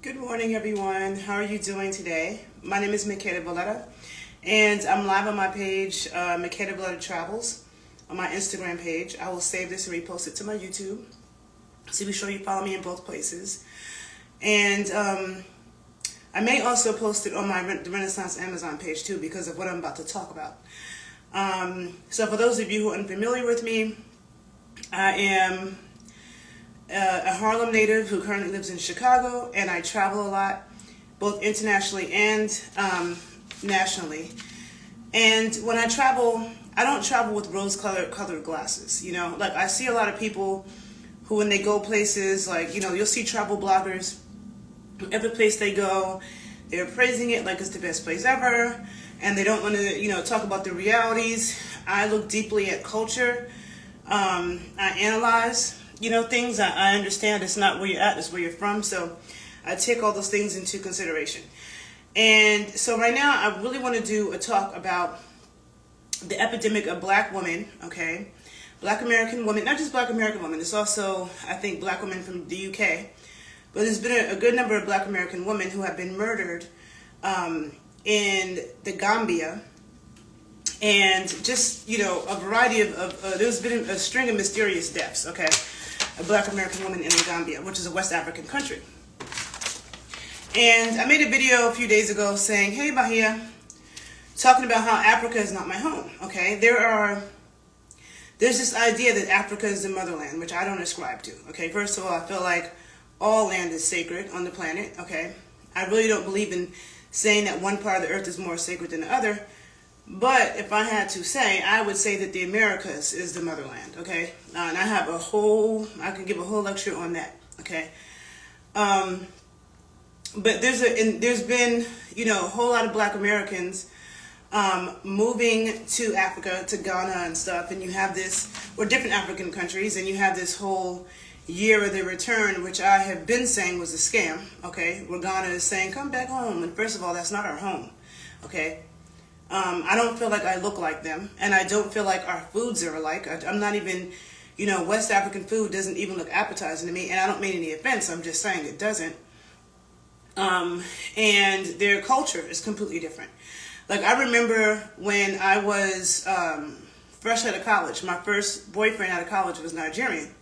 Good morning, everyone. How are you doing today? My name is Makeda Valletta, and I'm live on my page, Makeda Valletta Travels, on my Instagram page. I will save this and repost it to my YouTube. So be sure you follow me in both places. And I may also post it on my the Renaissance Amazon page too, because of what I'm about to talk about. So for those of you who are unfamiliar with me, I am a Harlem native who currently lives in Chicago, and I travel a lot, both internationally and nationally. And when I travel, I don't travel with rose-colored glasses. You know, like I see a lot of people who, when they go places, like, you know, you'll see travel bloggers. Every place they go, they're praising it like it's the best place ever, and they don't want to, you know, talk about the realities. I look deeply at culture. I analyze, you know, things. I understand it's not where you're at, it's where you're from. So I take all those things into consideration. And so right now I really want to do a talk about the epidemic of black women, okay? Black American women, not just black American women, it's also, I think, black women from the UK. But there's been a good number of black American women who have been murdered in the Gambia. And just, you know, a variety of there's been a string of mysterious deaths, okay? A black American woman in the Gambia, which is a West African country. And I made a video a few days ago saying, hey, Bahia, talking about how Africa is not my home, okay? There's this idea that Africa is the motherland, which I don't ascribe to, okay? First of all, I feel like all land is sacred on the planet, okay? I really don't believe in saying that one part of the earth is more sacred than the other. But if I had to say, I would say that the Americas is the motherland, okay? And I have I can give a whole lecture on that, okay? But there's been, you know, a whole lot of black Americans moving to Africa, to Ghana and stuff, and you have this, or different African countries, and you have this whole year of the return, which I have been saying was a scam, okay? Where Ghana is saying, come back home, and first of all, that's not our home, okay? I don't feel like I look like them, and I don't feel like our foods are alike. I'm not even, you know, West African food doesn't even look appetizing to me, and I don't mean any offense, I'm just saying it doesn't. And their culture is completely different. Like, I remember when I was fresh out of college, my first boyfriend out of college was Nigerian.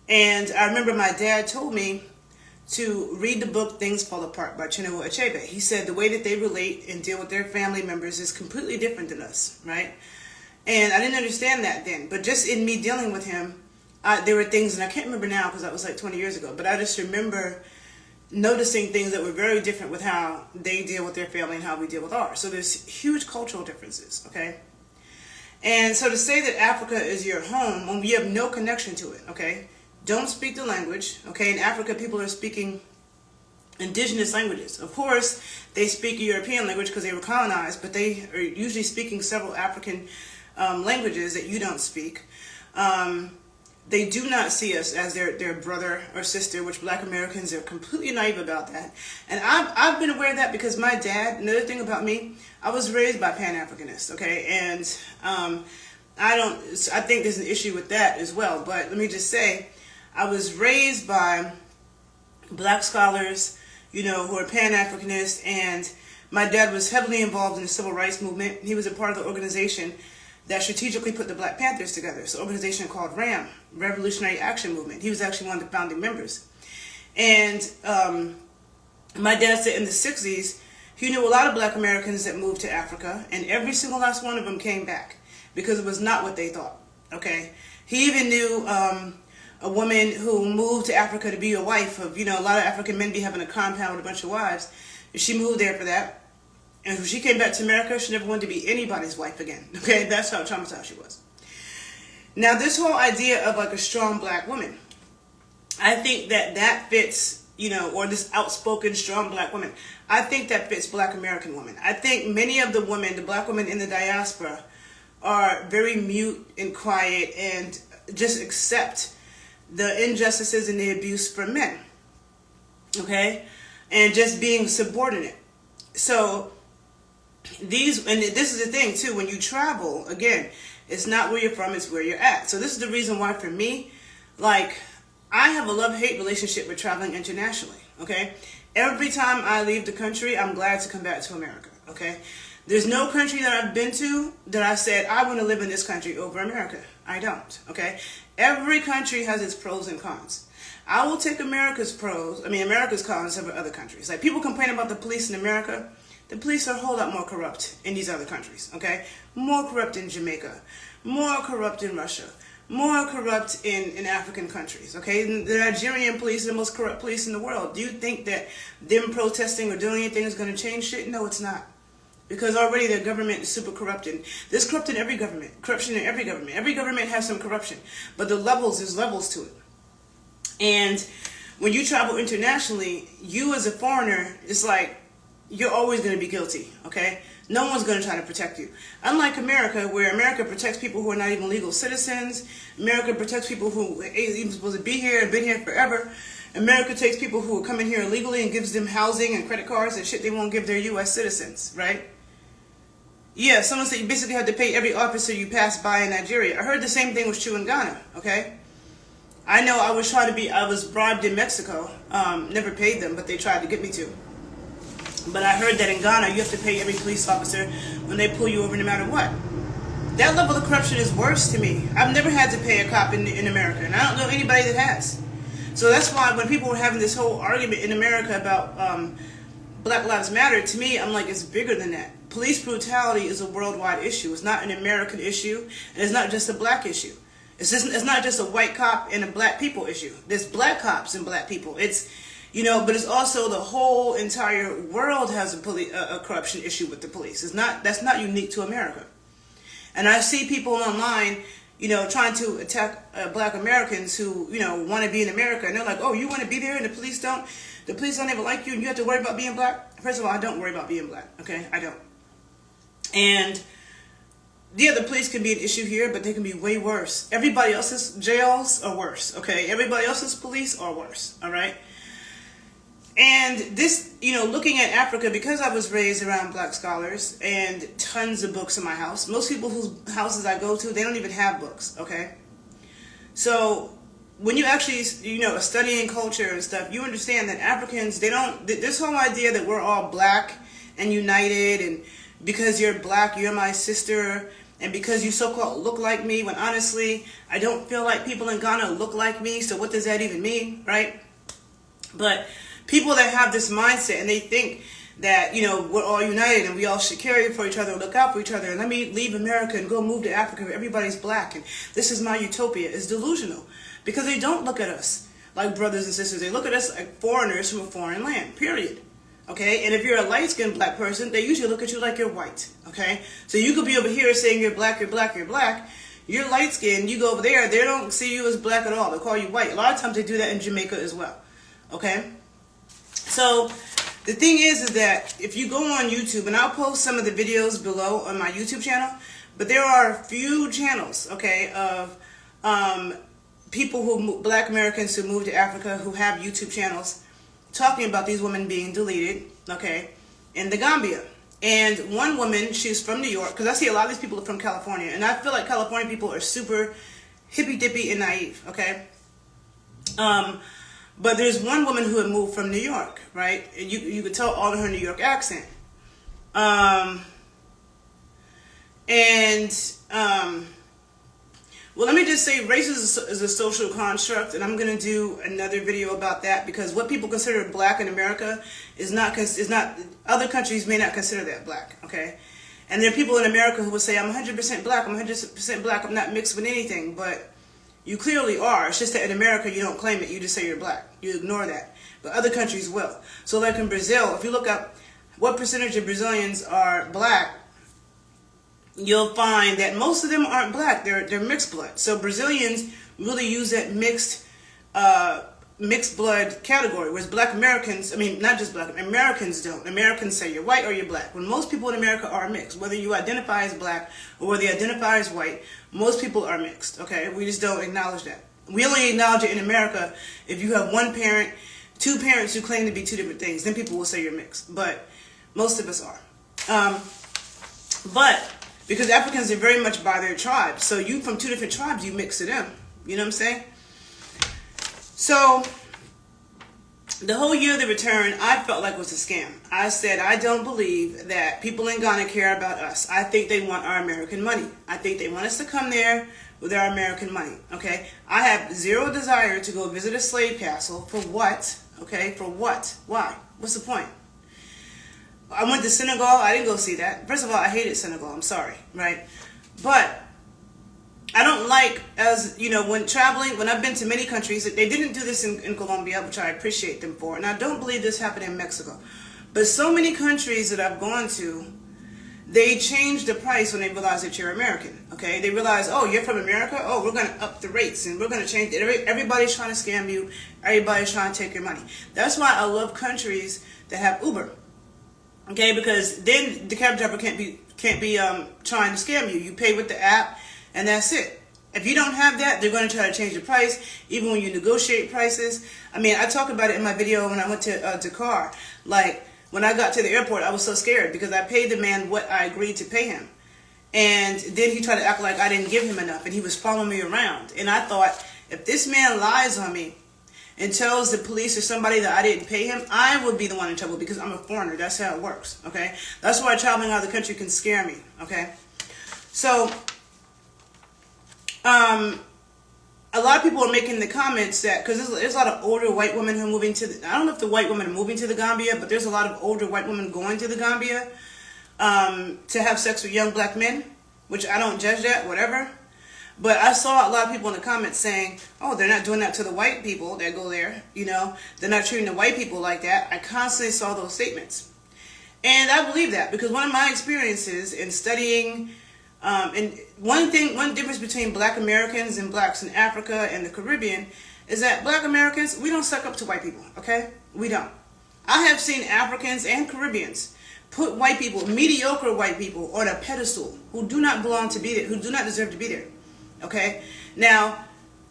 And I remember my dad told me to read the book Things Fall Apart by Chinua Achebe. He said the way that they relate and deal with their family members is completely different than us, right? And I didn't understand that then, but just in me dealing with him, there were things, and I can't remember now because that was like 20 years ago, but I just remember noticing things that were very different with how they deal with their family and how we deal with ours. So there's huge cultural differences, okay? And so to say that Africa is your home when we have no connection to it, okay? Don't speak the language, okay? In Africa, people are speaking indigenous languages. Of course, they speak European language because they were colonized, but they are usually speaking several African languages that you don't speak. They do not see us as their brother or sister, which black Americans are completely naive about that. And I've been aware of that because my dad, another thing about me, I was raised by Pan-Africanists, okay? And I think there's an issue with that as well. But let me just say, I was raised by black scholars, you know, who are Pan-Africanists, and my dad was heavily involved in the civil rights movement. He was a part of the organization that strategically put the Black Panthers together. It's an organization called RAM, Revolutionary Action Movement. He was actually one of the founding members. And my dad said in the 60s, he knew a lot of black Americans that moved to Africa, and every single last one of them came back because it was not what they thought, okay? He even knew a woman who moved to Africa to be a wife of, you know, a lot of African men be having a compound with a bunch of wives. And she moved there for that. And when she came back to America, she never wanted to be anybody's wife again. Okay, that's how traumatized she was. Now, this whole idea of like a strong black woman, I think that fits, you know, or this outspoken, strong black woman, I think that fits black American women. I think many of the women, the black women in the diaspora, are very mute and quiet and just accept the injustices and the abuse from men, okay, and just being subordinate. So this is the thing too, when you travel, again, it's not where you're from, it's where you're at. So this is the reason why for me, like, I have a love-hate relationship with traveling internationally, okay? Every time I leave the country, I'm glad to come back to America, okay? There's no country that I've been to that I said, I want to live in this country over America. I don't, okay? Every country has its pros and cons. I will take America's cons over other countries. Like, people complain about the police in America. The police are a whole lot more corrupt in these other countries, okay? More corrupt in Jamaica, more corrupt in Russia, more corrupt in African countries, okay? The Nigerian police are the most corrupt police in the world. Do you think that them protesting or doing anything is going to change shit? No, it's not. Because already their government is super corrupted. There's corruption in every government. Corruption in every government. Every government has some corruption. But there's levels to it. And when you travel internationally, you as a foreigner, it's like, you're always going to be guilty, okay? No one's going to try to protect you. Unlike America, where America protects people who are not even legal citizens. America protects people who ain't even supposed to be here and been here forever. America takes people who are coming here illegally and gives them housing and credit cards and shit they won't give their U.S. citizens, right? Yeah, someone said you basically have to pay every officer you pass by in Nigeria. I heard the same thing was true in Ghana, okay? I know I was bribed in Mexico. Never paid them, but they tried to get me to. But I heard that in Ghana, you have to pay every police officer when they pull you over no matter what. That level of corruption is worse to me. I've never had to pay a cop in America, and I don't know anybody that has. So that's why when people were having this whole argument in America about Black Lives Matter, to me, I'm like, it's bigger than that. Police brutality is a worldwide issue. It's not an American issue, and it's not just a black issue. It's not just a white cop and a black people issue. There's black cops and black people. It's, but it's also the whole entire world has a corruption issue with the police. That's not unique to America. And I see people online, trying to attack black Americans who, want to be in America. And they're like, oh, you want to be there and the police don't ever like you and you have to worry about being black? First of all, I don't worry about being black, okay? I don't. And yeah, the police can be an issue here, but they can be way worse. Everybody else's jails are worse, okay? Everybody else's police are worse, all right? And this, looking at Africa, because I was raised around black scholars and tons of books in my house, most people whose houses I go to, they don't even have books, okay? So when you actually, are studying culture and stuff, you understand that Africans, this whole idea that we're all black and united, and because you're black, you're my sister, and because you so-called look like me, when honestly, I don't feel like people in Ghana look like me, so what does that even mean, right? But people that have this mindset and they think that, we're all united and we all should care for each other and look out for each other, and let me leave America and go move to Africa where everybody's black and this is my utopia, is delusional. Because they don't look at us like brothers and sisters. They look at us like foreigners from a foreign land, period. Okay, and if you're a light-skinned black person, they usually look at you like you're white, okay? So you could be over here saying you're black, you're black, you're black. You're light-skinned, you go over there, they don't see you as black at all. They call you white. A lot of times they do that in Jamaica as well, okay? So the thing is that if you go on YouTube, and I'll post some of the videos below on my YouTube channel, but there are a few channels, okay, of people black Americans who moved to Africa who have YouTube channels talking about these women being deleted, okay, in the Gambia. And one woman, she's from New York, because I see a lot of these people are from California, and I feel like California people are super hippy-dippy and naive, okay? But there's one woman who had moved from New York, right? And you could tell all of her New York accent. Well, let me just say race is a social construct, and I'm going to do another video about that, because what people consider black in America is not, other countries may not consider that black, okay? And there are people in America who will say, I'm 100% black, I'm 100% black, I'm not mixed with anything, but you clearly are. It's just that in America you don't claim it, you just say you're black. You ignore that. But other countries will. So like in Brazil, if you look up what percentage of Brazilians are black, you'll find that most of them aren't black. They're mixed blood. So Brazilians really use that mixed blood category, whereas black Americans, not just black Americans don't. Americans say you're white or you're black. When most people in America are mixed, whether you identify as black or whether you identify as white, most people are mixed, okay? We just don't acknowledge that. We only acknowledge it in America if you have one parent, two parents who claim to be two different things, then people will say you're mixed. But most of us are. Because Africans are very much by their tribes. So you from two different tribes, you mix to them. You know what I'm saying? So the whole year of the return, I felt like was a scam. I said, I don't believe that people in Ghana care about us. I think they want our American money. I think they want us to come there with our American money, okay? I have zero desire to go visit a slave castle. For what? Okay, for what? Why? What's the point? I went to Senegal. I didn't go see that. First of all, I hated Senegal. I'm sorry, right? But I don't like, as you know, when traveling, when I've been to many countries, they didn't do this in Colombia, which I appreciate them for, and I don't believe this happened in Mexico. But so many countries that I've gone to, they change the price when they realize that you're American, okay? They realize, oh, you're from America? Oh, we're going to up the rates, and we're going to change it. Everybody's trying to scam you. Everybody's trying to take your money. That's why I love countries that have Uber, okay? Because then the cab driver can't be trying to scam you. You pay with the app, and that's it. If you don't have that, they're going to try to change the price, even when you negotiate prices. I mean, I talk about it in my video when I went to Dakar. Like, when I got to the airport, I was so scared because I paid the man what I agreed to pay him. And then he tried to act like I didn't give him enough, and he was following me around. And I thought, if this man lies on me and tells the police or somebody that I didn't pay him, I would be the one in trouble because I'm a foreigner. That's how it works, okay? That's why traveling out of the country can scare me, okay? So a lot of people are making the comments that, because there's a lot of older white women who are moving to I don't know if the white women are moving to the Gambia, but there's a lot of older white women going to the Gambia to have sex with young black men, which I don't judge that, whatever. But I saw a lot of people in the comments saying, oh, they're not doing that to the white people that go there, you know, they're not treating the white people like that. I constantly saw those statements. And I believe that because one of my experiences in studying and one difference between black Americans and blacks in Africa and the Caribbean is that black Americans, we don't suck up to white people, okay? We don't. I have seen Africans and Caribbeans put white people, mediocre white people, on a pedestal who do not belong to be there, who do not deserve to be there, okay? Now,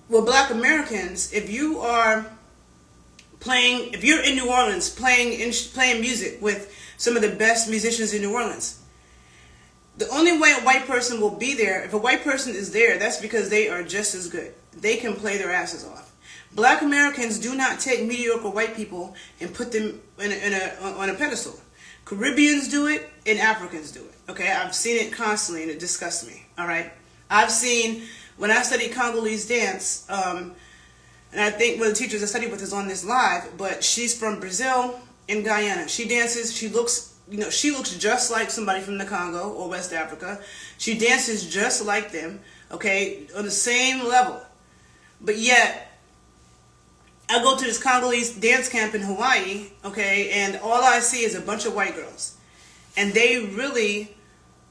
with black Americans, if you're in New Orleans playing music with some of the best musicians in New Orleans, the only way a white person will be there, if a white person is there, that's because they are just as good. They can play their asses off. Black Americans do not take mediocre white people and put them on a pedestal. Caribbeans do it and Africans do it. Okay, I've seen it constantly and it disgusts me. All right, I've seen, when I studied Congolese dance, and I think one of the teachers I studied with is on this live, but she's from Brazil and Guyana. She dances, she looks just like somebody from the Congo or West Africa. She dances just like them, okay, on the same level. But yet, I go to this Congolese dance camp in Hawaii, okay, and all I see is a bunch of white girls. And they really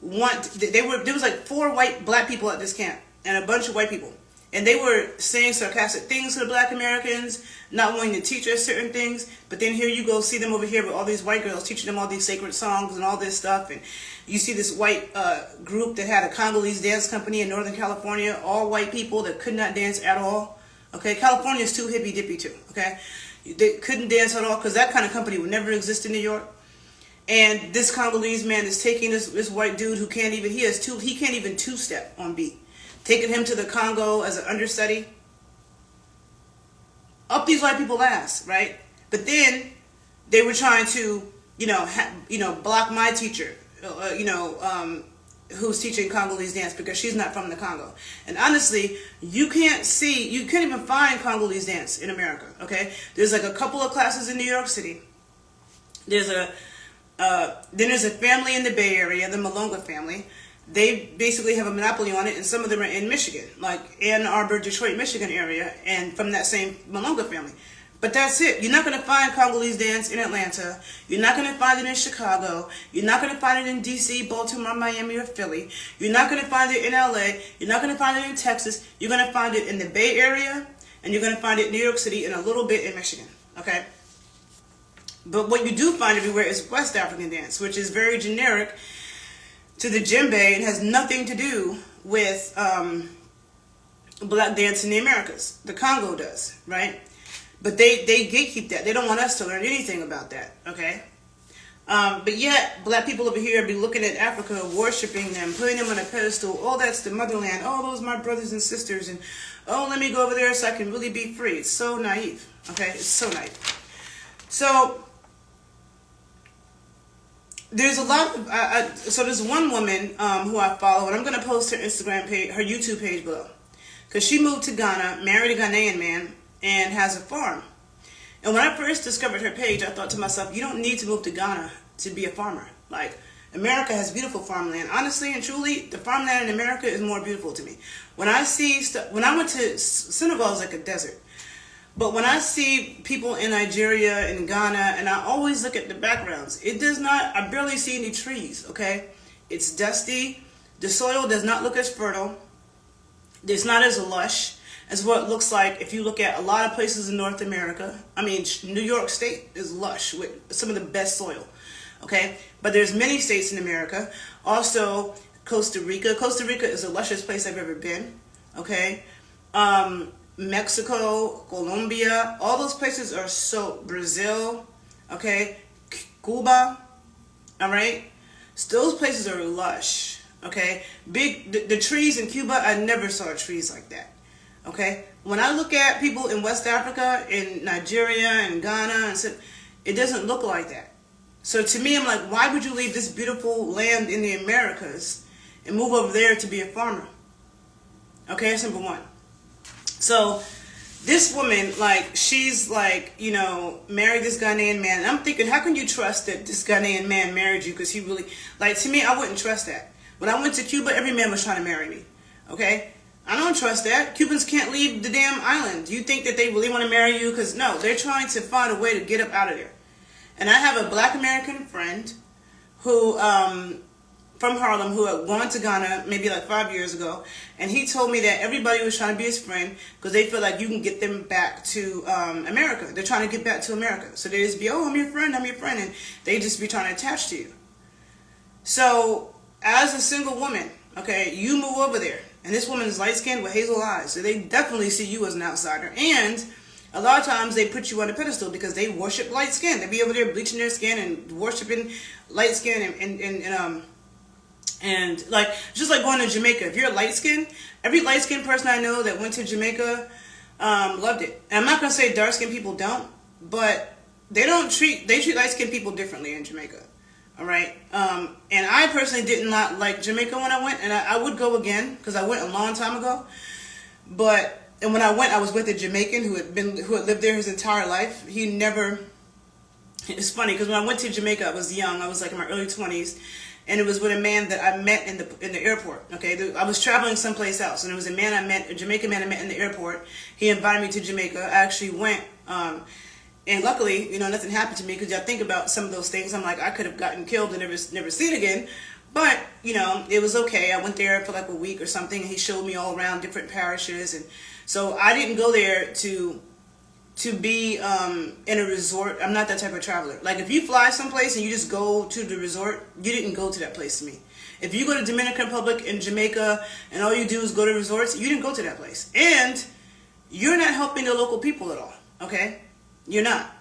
there was like 4 black people at this camp and a bunch of white people. And they were saying sarcastic things to the black Americans, not wanting to teach us certain things. But then here you go see them over here with all these white girls teaching them all these sacred songs and all this stuff. And you see this white group that had a Congolese dance company in Northern California, all white people that could not dance at all. Okay, California is too hippy dippy too. Okay, they couldn't dance at all because that kind of company would never exist in New York. And this Congolese man is taking this white dude who can't even two-step on beat, taking him to the Congo as an understudy. Up these white people's ass, right? But then they were trying to, block my teacher, who's teaching Congolese dance because she's not from the Congo. And honestly, you can't even find Congolese dance in America, okay? There's like a couple of classes in New York City. Then there's a family in the Bay Area, the Malonga family. They basically have a monopoly on it, and some of them are in Michigan, like Ann Arbor, Detroit, Michigan area, and from that same Malonga family. But that's it. You're not going to find Congolese dance in Atlanta. You're not going to find it in Chicago. You're not going to find it in D.C., Baltimore, Miami, or Philly. You're not going to find it in L.A. You're not going to find it in Texas. You're going to find it in the Bay Area, and you're going to find it in New York City and a little bit in Michigan, okay? But what you do find everywhere is West African dance, which is very generic to the djembe and has nothing to do with black dance in the Americas. The Congo does, right? But they gatekeep that. They don't want us to learn anything about that, okay? But yet, black people over here be looking at Africa, worshiping them, putting them on a pedestal. Oh, that's the motherland. Oh, those are my brothers and sisters. And, oh, let me go over there so I can really be free. It's so naive. Okay, it's so naive. So there's a lot of so there's one woman who I follow, and I'm gonna post her Instagram page, her YouTube page below, because she moved to Ghana, married a Ghanaian man, and has a farm. And when I first discovered her page, I thought to myself, you don't need to move to Ghana to be a farmer. Like, America has beautiful farmland. Honestly and truly, the farmland in America is more beautiful to me. When I see when I went to Senegal, is like a desert. But when I see people in Nigeria and Ghana, and I always look at the backgrounds, I barely see any trees, okay? It's dusty. The soil does not look as fertile. It's not as lush as what it looks like if you look at a lot of places in North America. I mean, New York State is lush with some of the best soil, okay? But there's many states in America. Also, Costa Rica. Costa Rica is the luscious place I've ever been, okay? Mexico, Colombia, all those places are Brazil, okay, Cuba, all right, so those places are lush, okay, the trees in Cuba, I never saw trees like that, okay. When I look at people in West Africa, in Nigeria, and Ghana, and it doesn't look like that. So to me, I'm like, why would you leave this beautiful land in the Americas and move over there to be a farmer? Okay, that's number one. So this woman, like, she's like, you know, married this Ghanaian man. And I'm thinking, how can you trust that this Ghanaian man married you? Because he really, like, to me, I wouldn't trust that. When I went to Cuba, every man was trying to marry me. Okay? I don't trust that. Cubans can't leave the damn island. Do you think that they really want to marry you? Because no, they're trying to find a way to get up out of there. And I have a Black American friend who, from Harlem, who had gone to Ghana maybe like 5 years ago, and he told me that everybody was trying to be his friend because they feel like you can get them back to America. They're trying to get back to America. So they just be, oh, I'm your friend, and they just be trying to attach to you. So as a single woman, okay, you move over there, and this woman is light-skinned with hazel eyes, so they definitely see you as an outsider. And a lot of times they put you on a pedestal because they worship light skin. They be over there bleaching their skin and worshiping light skin and like, just like going to Jamaica. If you're light skinned, every light skinned person I know that went to Jamaica loved it. And I'm not gonna say dark skinned people don't, but they treat light skinned people differently in Jamaica. All right. And I personally did not like Jamaica when I went, and I would go again because I went a long time ago. And when I went, I was with a Jamaican who had lived there his entire life. It's funny because when I went to Jamaica, I was young. I was like in my early 20s. And it was with a man that I met in the airport. Okay, I was traveling someplace else, and it was a Jamaican man I met in the airport. He invited me to Jamaica. I actually went, and luckily, you know, nothing happened to me because I think about some of those things. I'm like, I could have gotten killed and never seen again, but you know, it was okay. I went there for like a week or something, and he showed me all around different parishes, and so I didn't go there to be in a resort. I'm not that type of traveler. Like, if you fly someplace and you just go to the resort, you didn't go to that place to me. If you go to Dominican Republic and Jamaica and all you do is go to resorts, you didn't go to that place. And you're not helping the local people at all, okay? You're not.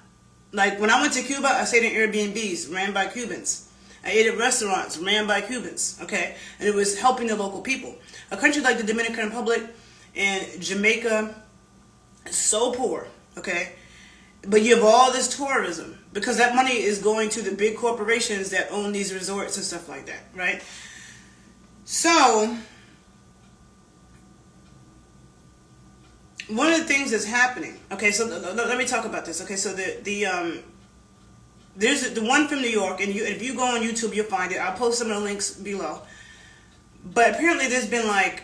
Like, when I went to Cuba, I stayed in Airbnbs ran by Cubans. I ate at restaurants ran by Cubans, okay? And it was helping the local people. A country like the Dominican Republic and Jamaica is so poor. Okay, but you have all this tourism because that money is going to the big corporations that own these resorts and stuff like that, right? So one of the things that's happening. Okay, so let me talk about this. Okay, so there's the one from New York, and if you go on YouTube, you'll find it. I'll post some of the links below. But apparently, there's been like,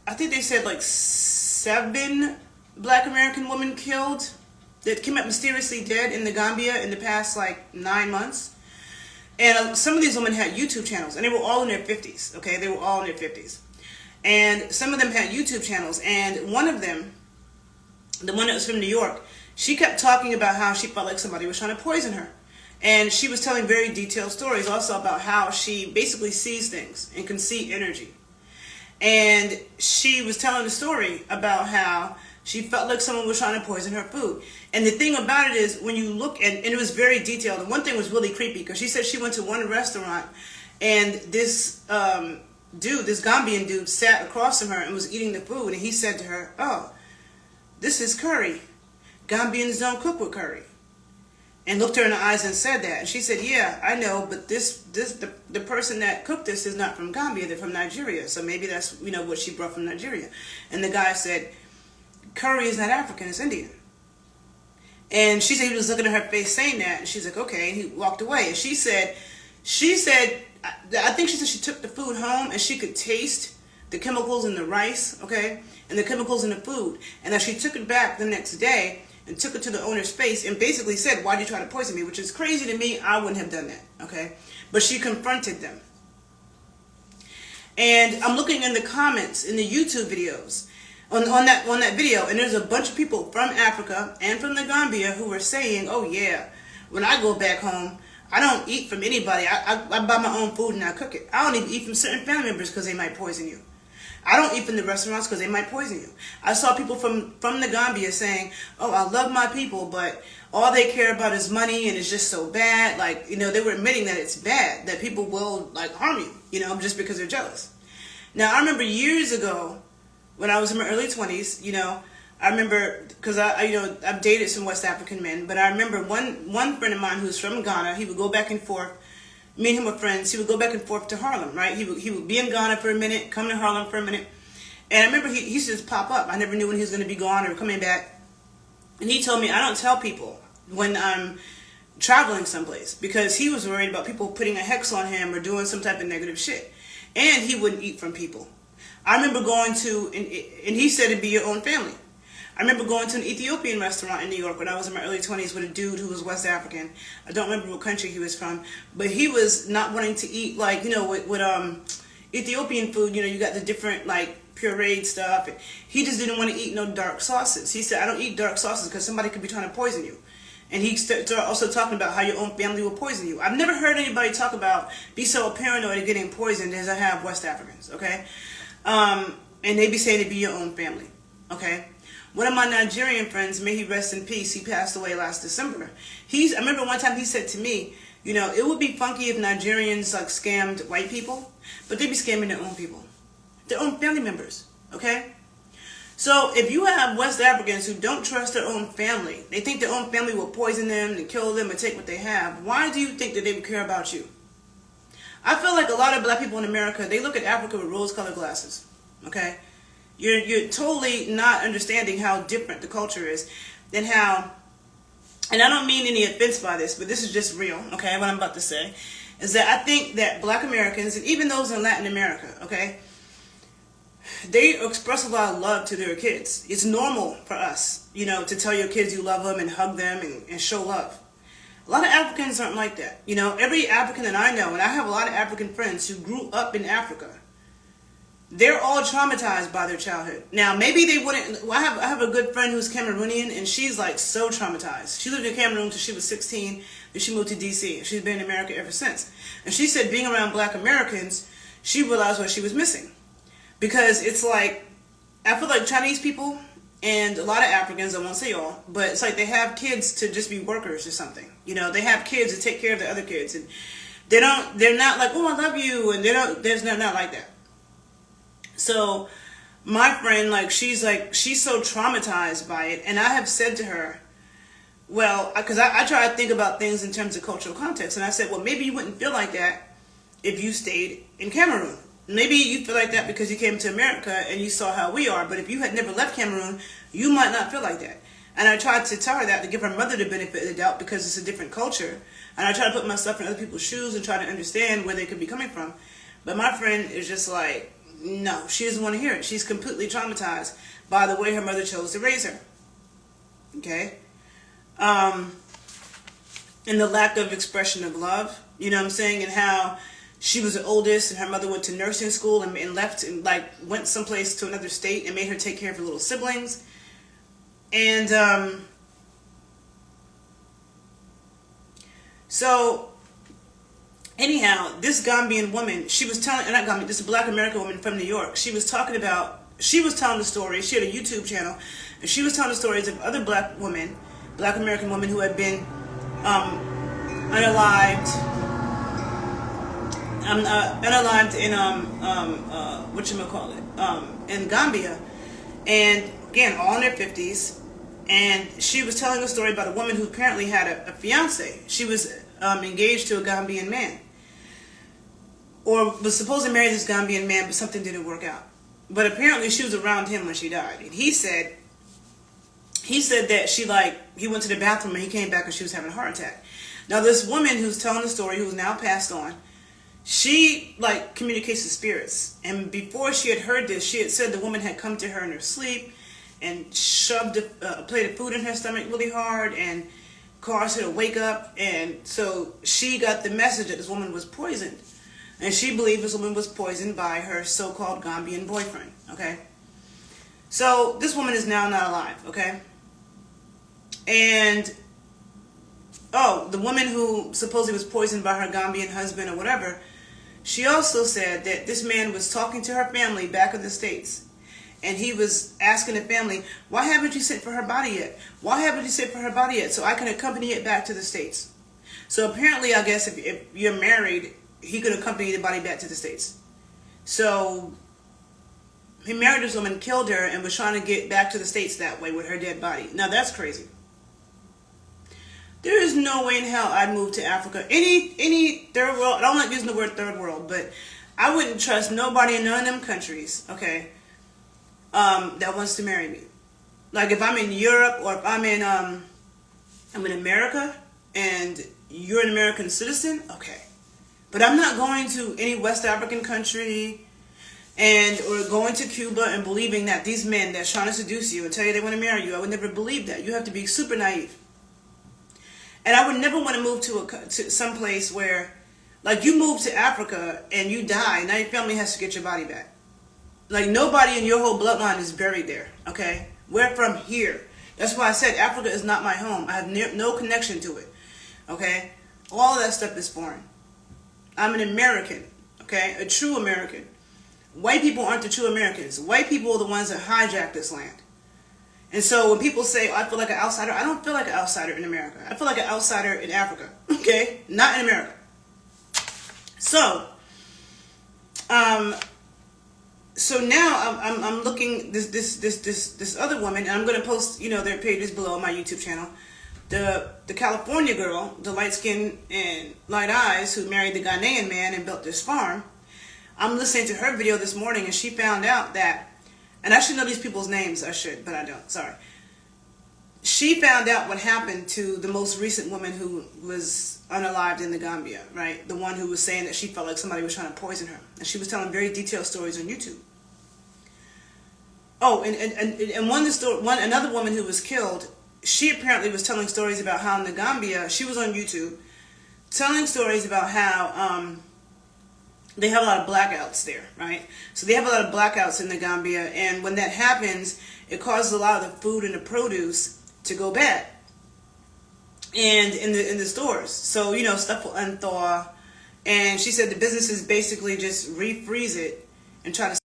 I think they said like 7 Black American women killed that came up mysteriously dead in the Gambia in the past like 9 months. And some of these women had YouTube channels, and they were all in their 50s. Okay, they were all in their 50s, and some of them had YouTube channels. And one of them, the one that was from New York, she kept talking about how she felt like somebody was trying to poison her, and she was telling very detailed stories also about how she basically sees things and can see energy. And she was telling the story about how she felt like someone was trying to poison her food. And the thing about it is, when you look, and it was very detailed, and one thing was really creepy, because she said she went to one restaurant, and this this Gambian dude sat across from her and was eating the food, and he said to her, oh, this is curry. Gambians don't cook with curry. And looked her in the eyes and said that. And she said, yeah, I know, but the person that cooked this is not from Gambia, they're from Nigeria. So maybe that's, what she brought from Nigeria. And the guy said, curry is not African, it's Indian. And she said he was looking at her face saying that, and she's like, okay, and he walked away. And she said, I think she said she took the food home and she could taste the chemicals in the rice, okay, and the chemicals in the food. And that she took it back the next day and took it to the owner's face and basically said, why did you try to poison me? Which is crazy to me. I wouldn't have done that, okay? But she confronted them. And I'm looking in the comments in the YouTube videos on that video, and there's a bunch of people from Africa and from the Gambia who were saying, oh yeah, when I go back home, I don't eat from anybody. I buy my own food and I cook it. I don't even eat from certain family members because they might poison you. I don't eat from the restaurants because they might poison you. I saw people from the Gambia saying, oh, I love my people, but all they care about is money and it's just so bad. Like, they were admitting that it's bad, that people will, like, harm you, just because they're jealous. Now, I remember years ago when I was in my early 20s, I remember, because I've dated some West African men, but I remember one friend of mine who was from Ghana. He would go back and forth. Me and him were friends. He would go back and forth to Harlem, right? He would be in Ghana for a minute, come to Harlem for a minute. And I remember he used to just pop up. I never knew when he was going to be gone or coming back. And he told me, I don't tell people when I'm traveling someplace, because he was worried about people putting a hex on him or doing some type of negative shit. And he wouldn't eat from people. I remember going to, and he said it'd be your own family. I remember going to an Ethiopian restaurant in New York when I was in my early 20s with a dude who was West African. I don't remember what country he was from, but he was not wanting to eat, like, with Ethiopian food, you got the different, like, pureed stuff. And he just didn't want to eat no dark sauces. He said, I don't eat dark sauces because somebody could be trying to poison you. And he started also talking about how your own family will poison you. I've never heard anybody talk about be so paranoid of getting poisoned as I have West Africans, okay? And they be saying it be your own family, okay? One of my Nigerian friends, may he rest in peace, he passed away last December. I remember one time he said to me, it would be funky if Nigerians like scammed white people, but they be scamming their own people, their own family members, okay? So if you have West Africans who don't trust their own family, they think their own family will poison them and kill them and take what they have, why do you think that they would care about you? I feel like a lot of black people in America, they look at Africa with rose-colored glasses, okay? You're totally not understanding how different the culture is and how, and I don't mean any offense by this, but this is just real, okay, what I'm about to say, is that I think that black Americans, and even those in Latin America, okay, they express a lot of love to their kids. It's normal for us, to tell your kids you love them and hug them and show love. A lot of Africans aren't like that. Every African that I know, and I have a lot of African friends who grew up in Africa, they're all traumatized by their childhood. Now, maybe they wouldn't. Well, I have a good friend who's Cameroonian, and she's like so traumatized. She lived in Cameroon until she was 16, then she moved to D.C. She's been in America ever since. And she said being around black Americans, she realized what she was missing. Because it's like, I feel like Chinese people and a lot of Africans, I won't say all, but it's like they have kids to just be workers or something. They have kids to take care of the other kids. And they're not like, oh, I love you. And there's not like that. So my friend, she's so traumatized by it. And I have said to her, well, because I try to think about things in terms of cultural context. And I said, well, maybe you wouldn't feel like that if you stayed in Cameroon. Maybe you feel like that because you came to America and you saw how we are. But if you had never left Cameroon, you might not feel like that. And I tried to tell her that, to give her mother the benefit of the doubt, because it's a different culture. And I try to put myself in other people's shoes and try to understand where they could be coming from. But my friend is just like, no, she doesn't want to hear it. She's completely traumatized by the way her mother chose to raise her. Okay? And the lack of expression of love, you know what I'm saying? And how she was the oldest and her mother went to nursing school and left and went someplace to another state and made her take care of her little siblings. And so anyhow, this Gambian woman, she was telling, not Gambian, this black American woman from New York, she was telling the story. She had a YouTube channel, and she was telling the stories of other black American women who had been unalived in in Gambia, and again, all in their 50s. And she was telling a story about a woman who apparently had a fiance. She was engaged to a Gambian man, or was supposed to marry this Gambian man, but something didn't work out. But apparently she was around him when she died. And he said that he went to the bathroom and he came back and she was having a heart attack. Now this woman who's telling the story, who's now passed on, she communicates with spirits. And before she had heard this, she had said the woman had come to her in her sleep and shoved a plate of food in her stomach really hard and caused her to wake up. And so she got the message that this woman was poisoned. And she believed this woman was poisoned by her so-called Gambian boyfriend, okay? So this woman is now not alive, okay? And, the woman who supposedly was poisoned by her Gambian husband or whatever, she also said that this man was talking to her family back in the States. And he was asking the family, why haven't you sent for her body yet? Why haven't you sent for her body yet? So I can accompany it back to the States. So apparently, I guess if you're married, he could accompany the body back to the States. So he married this woman, killed her, and was trying to get back to the States that way with her dead body. Now that's crazy. There is no way in hell I'd move to Africa. Any third world, I don't like using the word third world, but I wouldn't trust nobody in none of them countries, okay, that wants to marry me. Like if I'm in Europe or if I'm in America and you're an American citizen, okay. But I'm not going to any West African country or going to Cuba and believing that these men that's trying to seduce you and tell you they want to marry you. I would never believe that. You have to be super naive. And I would never want to move to some place where, like, you move to Africa and you die. Now your family has to get your body back. Like, nobody in your whole bloodline is buried there, okay? We're from here. That's why I said Africa is not my home. I have no connection to it, okay? All of that stuff is foreign. I'm an American, okay? A true American. White people aren't the true Americans. White people are the ones that hijack this land. And so when people say, I feel like an outsider, I don't feel like an outsider in America. I feel like an outsider in Africa, okay? Not in America. So, so now I'm looking this other woman, and I'm going to post, their pages below on my YouTube channel. The California girl, the light skin and light eyes, who married the Ghanaian man and built this farm. I'm listening to her video this morning, and she found out that, and I should know these people's names, I should, but I don't, sorry. She found out what happened to the most recent woman who was unalived in the Gambia, right? The one who was saying that she felt like somebody was trying to poison her. And she was telling very detailed stories on YouTube. Oh, and another woman who was killed, she apparently was telling stories about how in the Gambia, she was on YouTube, telling stories about how they have a lot of blackouts there, right? So they have a lot of blackouts in the Gambia, and when that happens, it causes a lot of the food and the produce to go bad, and in the stores. So stuff will unthaw, and she said the businesses basically just refreeze it and try to.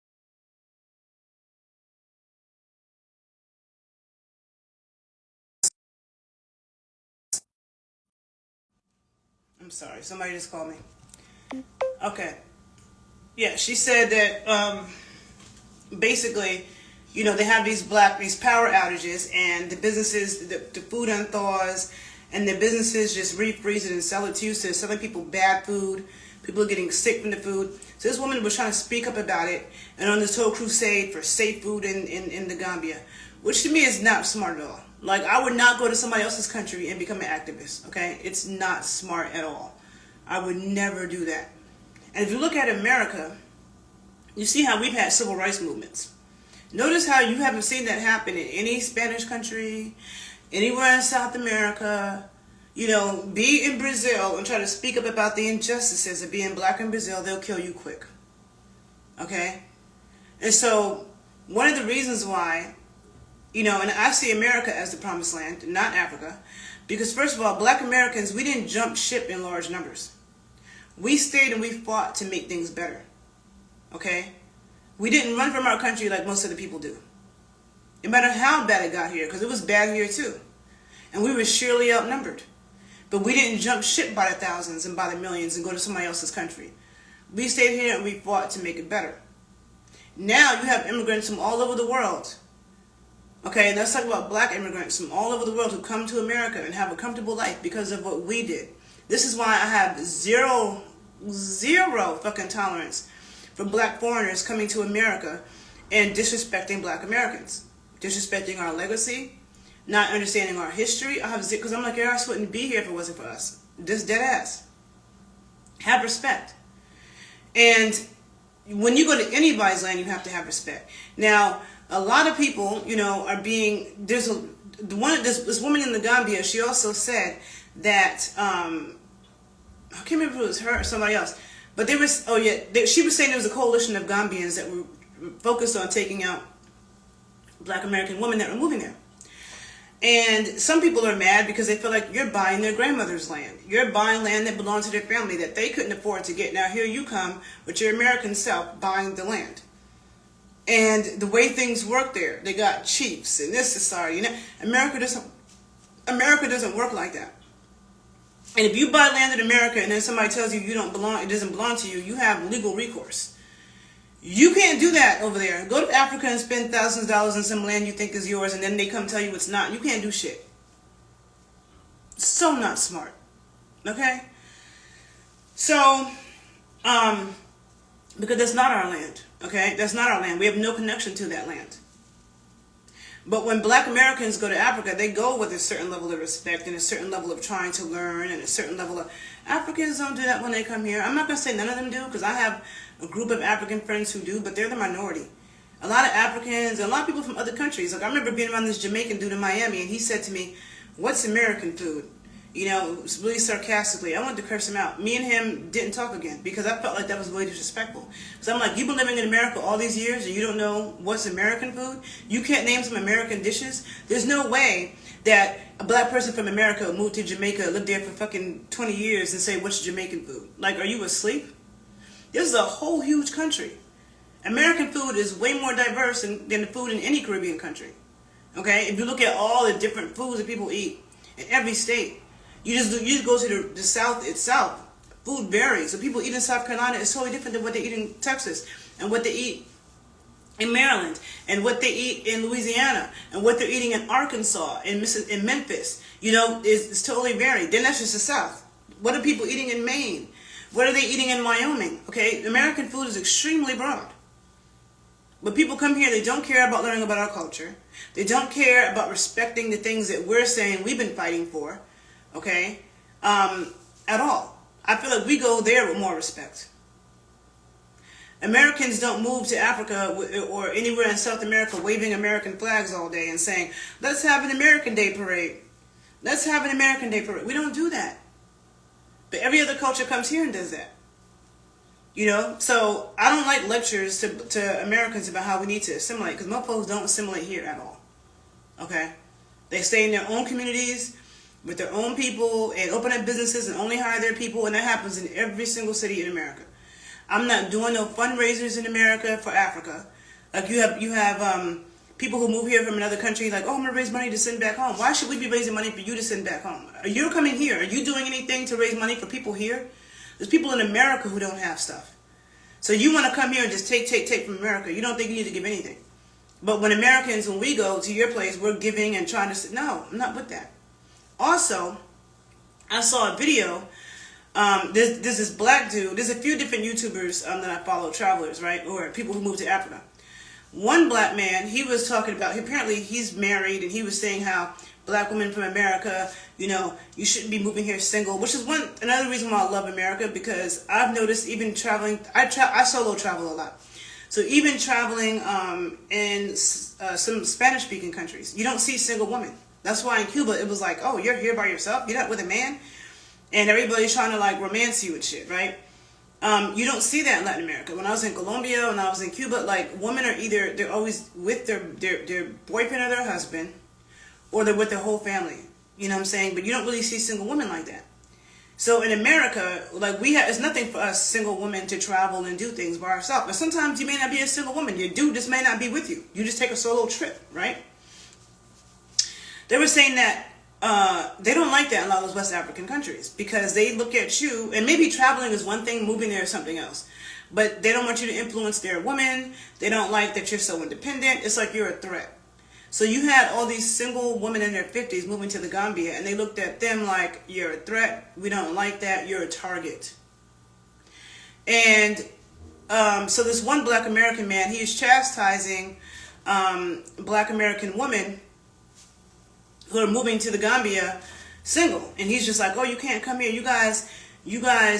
I'm sorry, somebody just called me. Okay. Yeah, she said that basically, they have these power outages, and the businesses, the food unthaws, and the businesses just refreeze it and sell it to you. So they're selling people bad food. People are getting sick from the food. So this woman was trying to speak up about it, and on this whole crusade for safe food in the Gambia, which to me is not smart at all. Like, I would not go to somebody else's country and become an activist, okay? It's not smart at all. I would never do that. And if you look at America, you see how we've had civil rights movements. Notice how you haven't seen that happen in any Spanish country, anywhere in South America. Be in Brazil and try to speak up about the injustices of being black in Brazil, they'll kill you quick. Okay? And so, one of the reasons why, and I see America as the promised land, not Africa, because first of all, black Americans, we didn't jump ship in large numbers. We stayed and we fought to make things better. Okay? We didn't run from our country like most of the people do. No matter how bad it got here, because it was bad here too. And we were surely outnumbered. But we didn't jump ship by the thousands and by the millions and go to somebody else's country. We stayed here and we fought to make it better. Now you have immigrants from all over the world Okay, and let's talk about black immigrants from all over the world who come to America and have a comfortable life because of what we did. This is why I have zero fucking tolerance for black foreigners coming to America and disrespecting black Americans, disrespecting our legacy, not understanding our history. I have because I'm like, your ass wouldn't be here if it wasn't for us. Just dead ass. Have respect. And when you go to anybody's land, you have to have respect. Now, a lot of people, you know, are being, this woman in the Gambia, she also said that, I can't remember if it was her or somebody else, but there was, she was saying there was a coalition of Gambians that were focused on taking out black American women that were moving there. And some people are mad because they feel like you're buying their grandmother's land. You're buying land that belonged to their family that they couldn't afford to get. Now here you come with your American self buying the land. And the way things work there, they got chiefs and this society. You know, America doesn't work like that. And if you buy land in America and then somebody tells you you don't belong, it doesn't belong to you, you have legal recourse. You can't do that over there. Go to Africa and spend thousands of dollars on some land you think is yours, and then they come tell you it's not. You can't do shit. So not smart. Okay? So, because that's not our land. Okay? That's not our land. We have no connection to that land. But when black Americans go to Africa, they go with a certain level of respect and a certain level of trying to learn and a certain level of... Africans don't do that when they come here. I'm not going to say none of them do, because I have a group of African friends who do, but they're the minority. A lot of Africans, a lot of people from other countries. Like I remember being around this Jamaican dude in Miami, and he said to me, "What's American food?" You know, really sarcastically. I wanted to curse him out. Me and him didn't talk again because I felt like that was really disrespectful. So I'm like, you've been living in America all these years and you don't know what's American food? You can't name some American dishes? There's no way that a black person from America moved to Jamaica, lived there for fucking 20 years and say, what's Jamaican food? Like, are you asleep? This is a whole huge country. American food is way more diverse than the food in any Caribbean country. Okay? If you look at all the different foods that people eat in every state, you just go to the South itself. Food varies. So people eat in South Carolina is totally different than what they eat in Texas and what they eat in Maryland and what they eat in Louisiana and what they're eating in Arkansas and in Memphis. You know, it's totally varied. Then that's just the South. What are people eating in Maine? What are they eating in Wyoming? Okay, American food is extremely broad. But people come here, they don't care about learning about our culture. They don't care about respecting the things that we're saying we've been fighting for. Okay, at all. I feel like we go there with more respect. Americans don't move to Africa or anywhere in South America waving American flags all day and saying, let's have an American Day parade. Let's have an American Day parade. We don't do that. But every other culture comes here and does that. You know, so I don't like lectures to Americans about how we need to assimilate, because most folks don't assimilate here at all. Okay? They stay in their own communities with their own people and open up businesses and only hire their people, and that happens in every single city in America. I'm not doing no fundraisers in America for Africa. Like you have people who move here from another country, like, oh, I'm gonna raise money to send back home. Why should we be raising money for you to send back home? Are you coming here? Are you doing anything to raise money for people here? There's people in America who don't have stuff. So you want to come here and just take from America. You don't think you need to give anything. But when Americans, when we go to your place, we're giving and trying to say, no, I'm not with that. Also, I saw a video. There's this black dude. There's a few different YouTubers that I follow, travelers, right? Or people who move to Africa. One black man, he was talking about, apparently he's married, and he was saying how black women from America, you know, you shouldn't be moving here single, which is another reason why I love America, because I've noticed even traveling, I solo travel a lot. So even traveling in some Spanish-speaking countries, you don't see single women. That's why in Cuba it was like, oh, you're here by yourself? You're not with a man? And everybody's trying to like romance you and shit, right? You don't see that in Latin America. When I was in Colombia, when I was in Cuba, like women are either, they're always with their boyfriend or their husband, or they're with their whole family. You know what I'm saying? But you don't really see single women like that. So in America, like it's nothing for us single women to travel and do things by ourselves. But sometimes you may not be a single woman. Your dude just may not be with you. You just take a solo trip, right? They were saying that they don't like that in a lot of those West African countries, because they look at you, and maybe traveling is one thing, moving there is something else. But they don't want you to influence their woman. They don't like that you're so independent. It's like you're a threat. So you had all these single women in their 50s moving to the Gambia, and they looked at them like, you're a threat, we don't like that, you're a target. And so this one Black American man, he is chastising Black American women who are moving to the Gambia single. And he's just like, oh, you can't come here. You guys,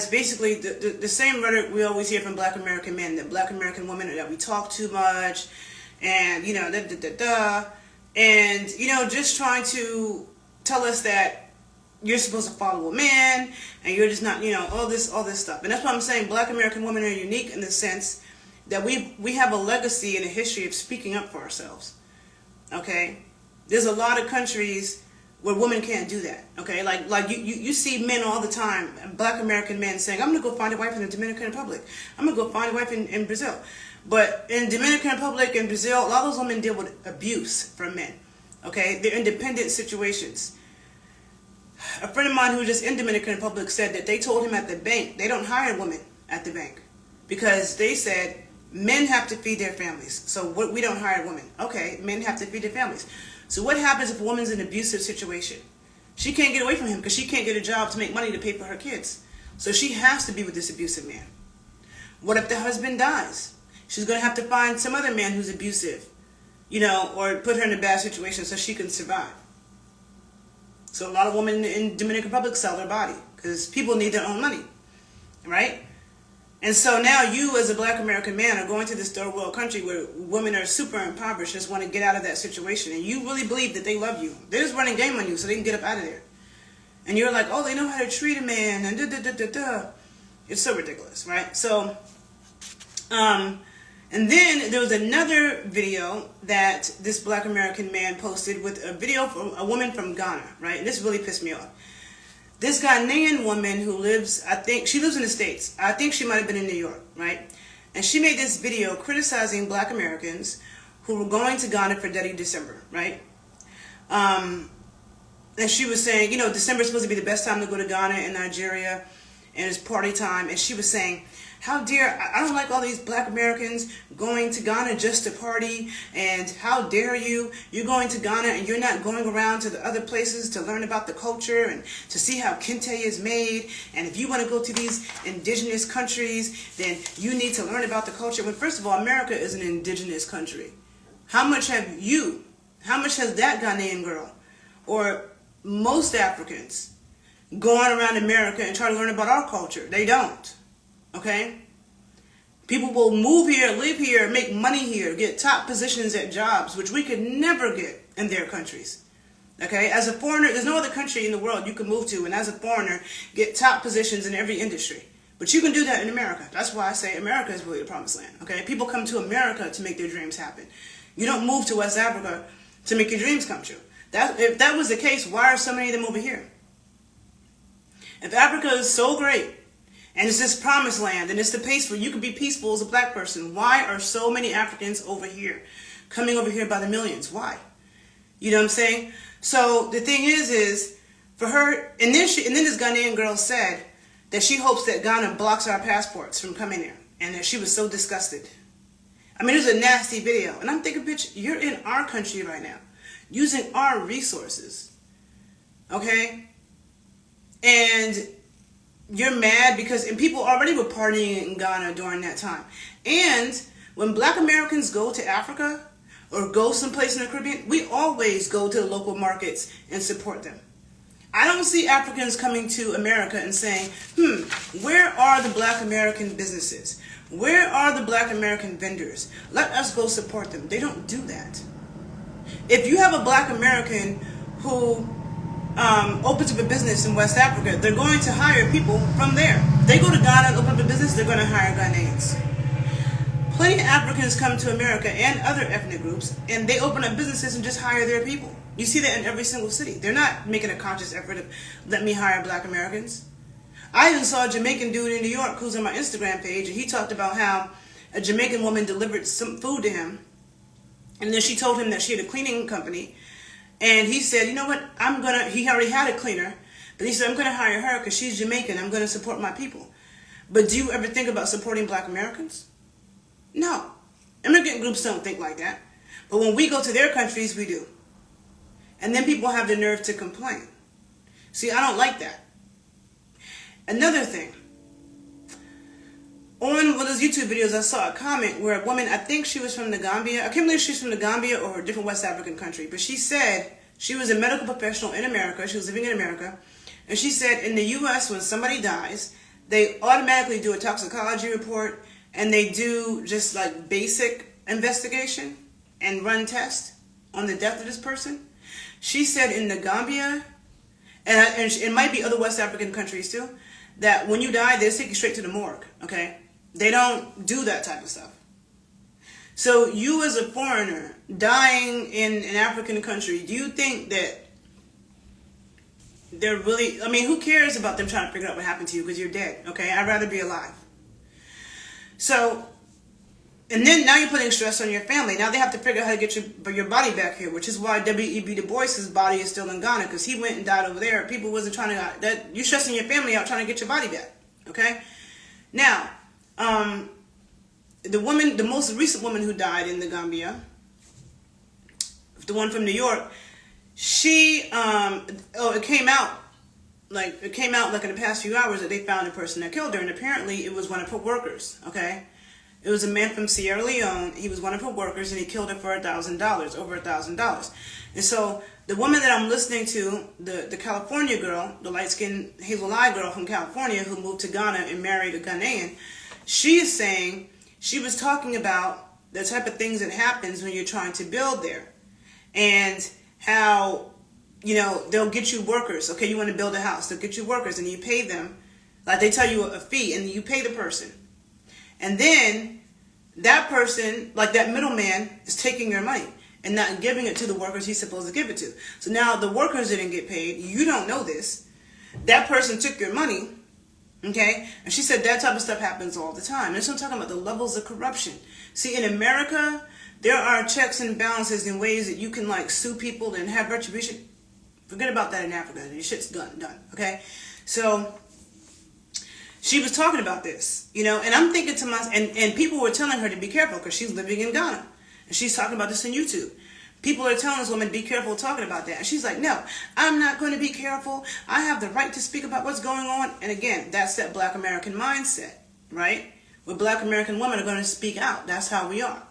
basically, the same rhetoric we always hear from Black American men, that Black American women, that we talk too much, and, you know, and, you know, just trying to tell us that you're supposed to follow a man, and you're just not, you know, all this stuff. And that's why I'm saying Black American women are unique in the sense that we have a legacy and a history of speaking up for ourselves. Okay? There's a lot of countries where women can't do that. Okay? Like you see men all the time, Black American men saying, I'm going to go find a wife in the Dominican Republic. I'm going to go find a wife in Brazil. But in Dominican Republic and Brazil, a lot of those women deal with abuse from men. Okay? They're independent situations. A friend of mine who was just in Dominican Republic said that they told him at the bank, they don't hire women at the bank because they said men have to feed their families. So we don't hire women. Okay, men have to feed their families. So what happens if a woman's in an abusive situation? She can't get away from him because she can't get a job to make money to pay for her kids. So she has to be with this abusive man. What if the husband dies? She's going to have to find some other man who's abusive, you know, or put her in a bad situation so she can survive. So a lot of women in Dominican Republic sell their body because people need their own money, right? And so now you as a Black American man are going to this third world country where women are super impoverished, just want to get out of that situation. And you really believe that they love you. They're just running game on you so they can get up out of there. And you're like, oh, they know how to treat a man and da-da-da-da-da. It's so ridiculous, right? So, and then there was another video that this Black American man posted with a video from a woman from Ghana, right? And this really pissed me off. This Ghanaian woman who lives, I think, she lives in the States. I think she might have been in New York, right? And she made this video criticizing Black Americans who were going to Ghana for Dirty December, right? And she was saying, you know, December is supposed to be the best time to go to Ghana and Nigeria, and it's party time. And she was saying, how dare, I don't like all these Black Americans going to Ghana just to party, and how dare you, you're going to Ghana and you're not going around to the other places to learn about the culture and to see how kente is made, and if you want to go to these indigenous countries, then you need to learn about the culture. When first of all, America is an indigenous country. How much has that Ghanaian girl, or most Africans, going around America and try to learn about our culture? They don't. Okay? People will move here, live here, make money here, get top positions at jobs, which we could never get in their countries. Okay? As a foreigner, there's no other country in the world you can move to and as a foreigner get top positions in every industry. But you can do that in America. That's why I say America is really the promised land. Okay? People come to America to make their dreams happen. You don't move to West Africa to make your dreams come true. If that was the case, why are so many of them over here? If Africa is so great, and it's this promised land, and it's the place where you can be peaceful as a Black person, why are so many Africans over here, coming over here by the millions? Why? You know what I'm saying? So the thing is for her, and then this Ghanaian girl said that she hopes that Ghana blocks our passports from coming there, and that she was so disgusted. I mean, it was a nasty video, and I'm thinking, bitch, you're in our country right now, using our resources, okay? And you're mad because, and people already were partying in Ghana during that time. And when Black Americans go to Africa or go someplace in the Caribbean, we always go to the local markets and support them. I don't see Africans coming to America and saying, where are the Black American businesses? Where are the Black American vendors? Let us go support them. They don't do that. If you have a Black American who opens up a business in West Africa, they're going to hire people from there. They go to Ghana and open up a business, they're going to hire Ghanaians. Plenty of Africans come to America and other ethnic groups, and they open up businesses and just hire their people. You see that in every single city. They're not making a conscious effort to let me hire Black Americans. I even saw a Jamaican dude in New York who's on my Instagram page, and he talked about how a Jamaican woman delivered some food to him, and then she told him that she had a cleaning company. And he said, you know what, he already had a cleaner, but he said, I'm going to hire her because she's Jamaican. I'm going to support my people. But do you ever think about supporting Black Americans? No. Immigrant groups don't think like that. But when we go to their countries, we do. And then people have the nerve to complain. See, I don't like that. Another thing. On one of those YouTube videos, I saw a comment where a woman, I think she was from the Gambia. I can't believe she's from the Gambia or a different West African country. But she said she was a medical professional in America. She was living in America. And she said in the U.S., when somebody dies, they automatically do a toxicology report. And they do just like basic investigation and run tests on the death of this person. She said in the Gambia, and it might be other West African countries too, that when you die, they take you straight to the morgue, okay? They don't do that type of stuff. So you as a foreigner dying in an African country, do you think that they're really, I mean, who cares about them trying to figure out what happened to you because you're dead, okay? I'd rather be alive. So, and then now you're putting stress on your family. Now they have to figure out how to get your body back here, which is why W.E.B. Du Bois's body is still in Ghana, because he went and died over there. People wasn't trying to, you're stressing your family out trying to get your body back, okay? Now, the most recent woman who died in the Gambia, the one from New York, she, it came out like in the past few hours that they found the person that killed her, and apparently it was one of her workers, okay? It was a man from Sierra Leone. He was one of her workers, and he killed her for $1,000, over $1,000. And so the woman that I'm listening to, the California girl, the light-skinned hazel-eyed girl from California who moved to Ghana and married a Ghanaian, she is saying, she was talking about the type of things that happens when you're trying to build there. And how, you know, they'll get you workers. Okay, you want to build a house. They'll get you workers, and you pay them. Like, they tell you a fee, and you pay the person. And then that person, like that middleman, is taking your money and not giving it to the workers he's supposed to give it to. So now the workers didn't get paid. You don't know this. That person took your money, okay? And she said that type of stuff happens all the time. And so I'm talking about the levels of corruption. See, in America, there are checks and balances in ways that you can, like, sue people and have retribution. Forget about that in Africa. Your shit's done, okay? So she was talking about this, you know, and I'm thinking to myself, and people were telling her to be careful because she's living in Ghana. And she's talking about this on YouTube. People are telling this woman, be careful talking about that. And she's like, no, I'm not going to be careful. I have the right to speak about what's going on. And again, that's that Black American mindset, right? Where Black American women are going to speak out. That's how we are.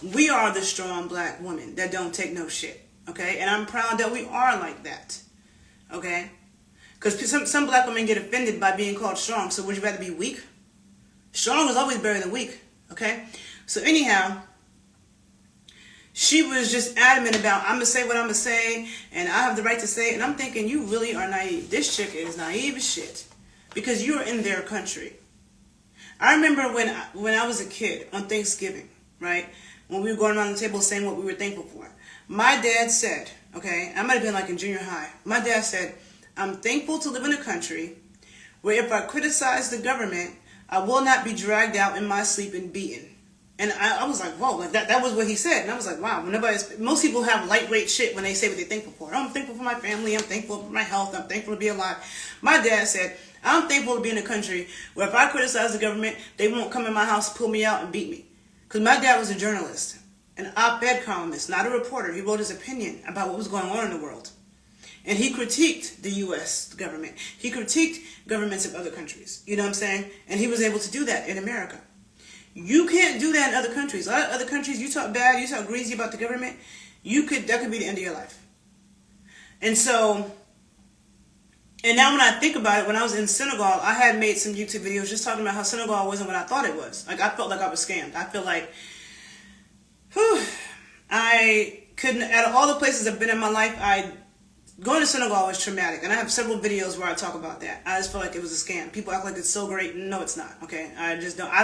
We are the strong Black women that don't take no shit, okay? And I'm proud that we are like that, okay? Because some Black women get offended by being called strong. So would you rather be weak? Strong is always better than weak, okay? So anyhow, she was just adamant about, I'm going to say what I'm going to say, and I have the right to say it. And I'm thinking, you really are naive. This chick is naive as shit. Because you're in their country. I remember when I was a kid on Thanksgiving, right? When we were going around the table saying what we were thankful for. My dad said, okay, I might have been like in junior high. My dad said, I'm thankful to live in a country where if I criticize the government, I will not be dragged out in my sleep and beaten. And I was like, whoa, like that was what he said. And I was like, wow, most people have lightweight shit when they say what they're thankful for. Oh, I'm thankful for my family. I'm thankful for my health. I'm thankful to be alive. My dad said, I'm thankful to be in a country where if I criticize the government, they won't come in my house, pull me out, and beat me. Because my dad was a journalist, an op-ed columnist, not a reporter. He wrote his opinion about what was going on in the world. And he critiqued the U.S. government. He critiqued governments of other countries. You know what I'm saying? And he was able to do that in America. You can't do that in other countries. A lot of other countries, you talk bad, you talk greasy about the government, that could be the end of your life. And so, and now when I think about it, when I was in Senegal, I had made some YouTube videos just talking about how Senegal wasn't what I thought it was. Like, I felt like I was scammed. I feel like, I couldn't, out of all the places I've been in my life, going to Senegal was traumatic, and I have several videos where I talk about that. I just feel like it was a scam. People act like it's so great. No, it's not, okay? I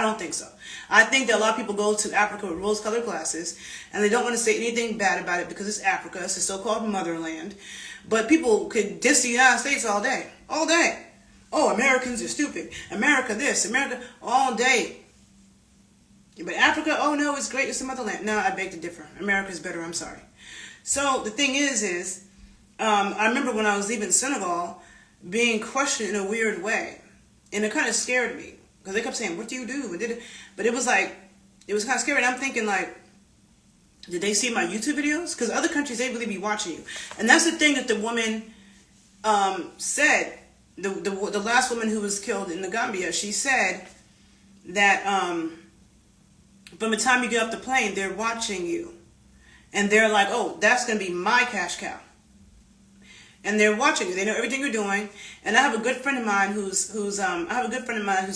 don't think so. I think that a lot of people go to Africa with rose-colored glasses, and they don't want to say anything bad about it because it's Africa. It's a so-called motherland. But people could diss the United States all day. All day. Oh, Americans are stupid. America this, America, all day. But Africa, oh no, it's great. It's a motherland. No, I beg to differ. America's better. I'm sorry. So the thing is, I remember when I was leaving Senegal being questioned in a weird way. And it kind of scared me. Because they kept saying, what do you do? But it was like, it was kind of scary. And I'm thinking like, Did they see my YouTube videos? Because other countries, they really be watching you. And that's the thing that the woman said, the last woman who was killed in the Gambia, she said that from the time you get off the plane, they're watching you. And they're like, oh, that's going to be my cash cow. And they're watching you. They know everything you're doing. And I have a good friend of mine whose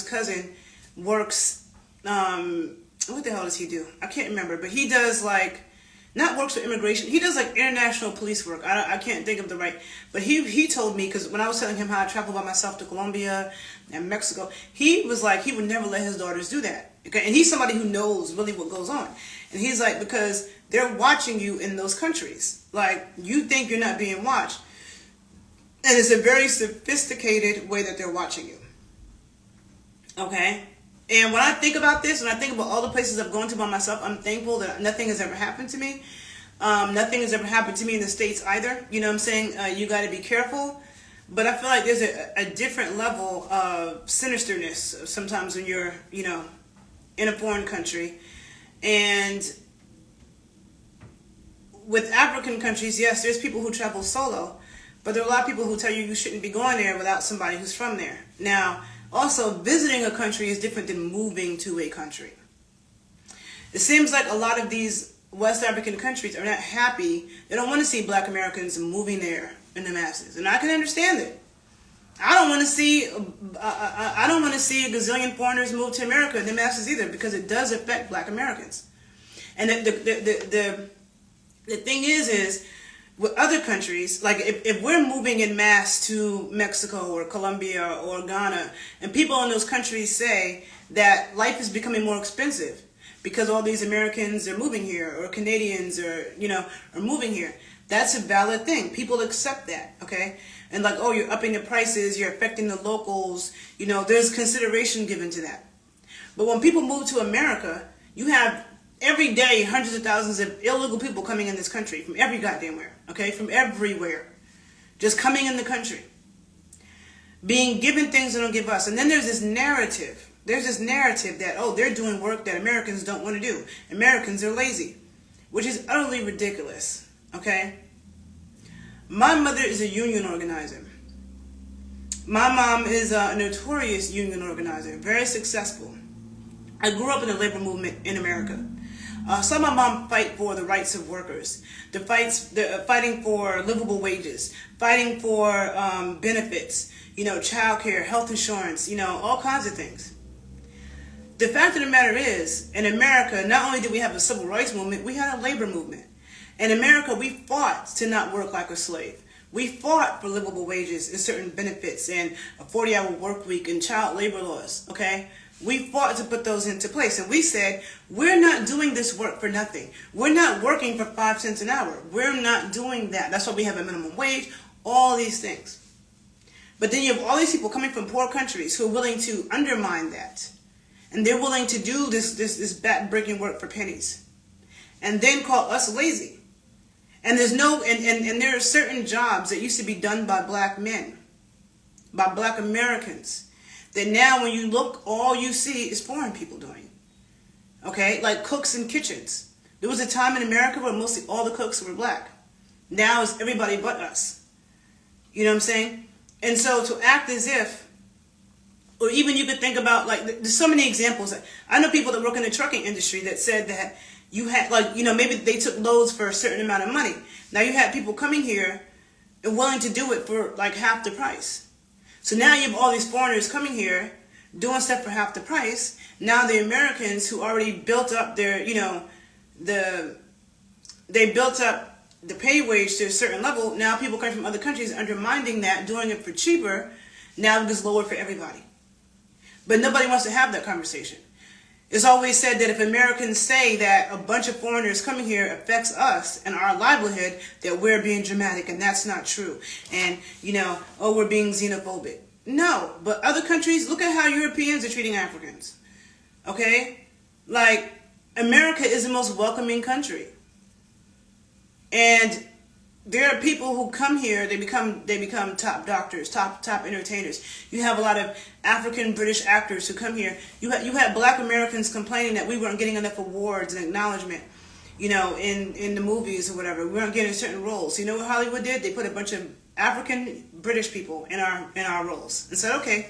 cousin works, what the hell does he do? I can't remember, but he does like, not works for immigration. He does like international police work. I can't think of the right, but he told me, because when I was telling him how I travel by myself to Colombia and Mexico, he was like, he would never let his daughters do that. Okay, and he's somebody who knows really what goes on. And he's like, because they're watching you in those countries. Like, you think you're not being watched. And it's a very sophisticated way that they're watching you. Okay? And when I think about this, when I think about all the places I've gone to by myself, I'm thankful that nothing has ever happened to me. Nothing has ever happened to me in the States either. You know what I'm saying? You got to be careful. But I feel like there's a different level of sinisterness sometimes when you're, you know, in a foreign country. And with African countries, yes, there's people who travel solo. But there are a lot of people who tell you shouldn't be going there without somebody who's from there. Now, also, visiting a country is different than moving to a country. It seems like a lot of these West African countries are not happy. They don't want to see Black Americans moving there in the masses, and I can understand it. I don't want to see a gazillion foreigners move to America in the masses either, because it does affect Black Americans. And the thing is with other countries, like if we're moving in mass to Mexico or Colombia or Ghana, and people in those countries say that life is becoming more expensive because all these Americans are moving here, or Canadians are moving here, that's a valid thing. People accept that, okay? And like, oh, you're upping the prices, you're affecting the locals, there's consideration given to that. But when people move to America, you have every day hundreds of thousands of illegal people coming in this country from every goddamn where, okay? From everywhere. Just coming in the country. Being given things they don't give us. And then there's this narrative. There's this narrative that, oh, they're doing work that Americans don't want to do. Americans are lazy. Which is utterly ridiculous, okay? My mother is a union organizer. My mom is a notorious union organizer. Very successful. I grew up in the labor movement in America. Saw my mom fight for the rights of workers, fighting for livable wages, fighting for benefits, child care, health insurance, all kinds of things. The fact of the matter is, in America, not only did we have a civil rights movement, we had a labor movement. In America, we fought to not work like a slave. We fought for livable wages and certain benefits and a 40-hour work week and child labor laws, okay? We fought to put those into place, and we said, we're not doing this work for nothing. We're not working for 5 cents an hour. We're not doing that. That's why we have a minimum wage, all these things. But then you have all these people coming from poor countries who are willing to undermine that. And they're willing to do this back-breaking work for pennies. And then call us lazy. And there's and there are certain jobs that used to be done by Black men, by Black Americans, that now when you look, all you see is foreign people doing. Okay? Like cooks in kitchens. There was a time in America where mostly all the cooks were Black. Now it's everybody but us. You know what I'm saying? And so to act as if, or even you could think about, like, there's so many examples. I know people that work in the trucking industry that said that you had, like, maybe they took loads for a certain amount of money. Now you had people coming here and willing to do it for like half the price. So now you have all these foreigners coming here doing stuff for half the price. Now the Americans who already built up their, they built up the pay wage to a certain level. Now people coming from other countries undermining that, doing it for cheaper. Now it is lower for everybody. But nobody wants to have that conversation. It's always said that if Americans say that a bunch of foreigners coming here affects us and our livelihood, that we're being dramatic, and that's not true. And, oh, we're being xenophobic. No, but other countries, look at how Europeans are treating Africans. Okay? Like, America is the most welcoming country. And there are people who come here, they become top doctors, top entertainers. You have a lot of African British actors who come here. You had Black Americans complaining that we weren't getting enough awards and acknowledgement. in the movies or whatever. We weren't getting certain roles. You know what Hollywood did? They put a bunch of African British people in our roles and said, okay,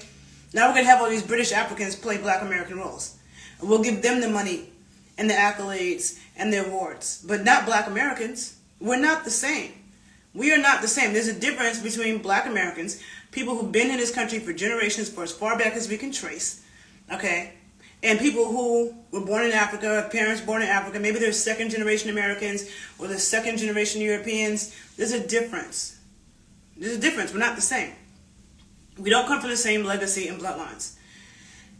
now we're gonna have all these British Africans play Black American roles. And we'll give them the money and the accolades and the awards, but not Black Americans. We're not the same. We are not the same. There's a difference between Black Americans, people who've been in this country for generations, for as far back as we can trace, okay, and people who were born in Africa, parents born in Africa. Maybe they're second generation Americans or they're second generation Europeans. There's a difference. There's a difference. We're not the same. We don't come from the same legacy and bloodlines.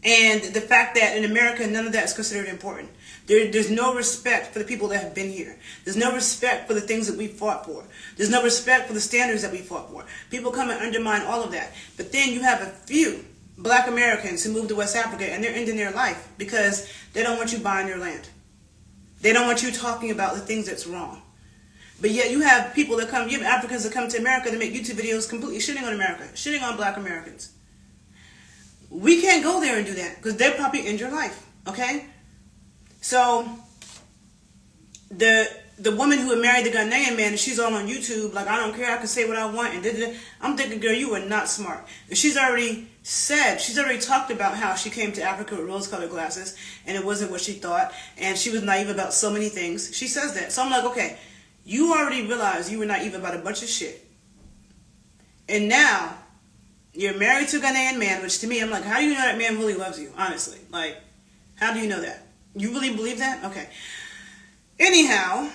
And the fact that in America, none of that is considered important. There's no respect for the people that have been here. There's no respect for the things that we fought for. There's no respect for the standards that we fought for. People come and undermine all of that. But then you have a few Black Americans who moved to West Africa and they're ending their life because they don't want you buying their land. They don't want you talking about the things that's wrong. But yet you have people that come, you have Africans that come to America that make YouTube videos completely shitting on America, shitting on Black Americans. We can't go there and do that because they'll probably end your life, okay? So the woman who married the Ghanaian man, and she's all on YouTube, like, I don't care, I can say what I want, and da-da-da. I'm thinking, girl, you are not smart. And she's already talked about how she came to Africa with rose-colored glasses, and it wasn't what she thought, and she was naive about so many things. She says that. So I'm like, okay, you already realized you were naive about a bunch of shit. And now, you're married to a Ghanaian man, which to me, I'm like, how do you know that man really loves you, honestly? Like, how do you know that? You really believe that? Okay. Anyhow,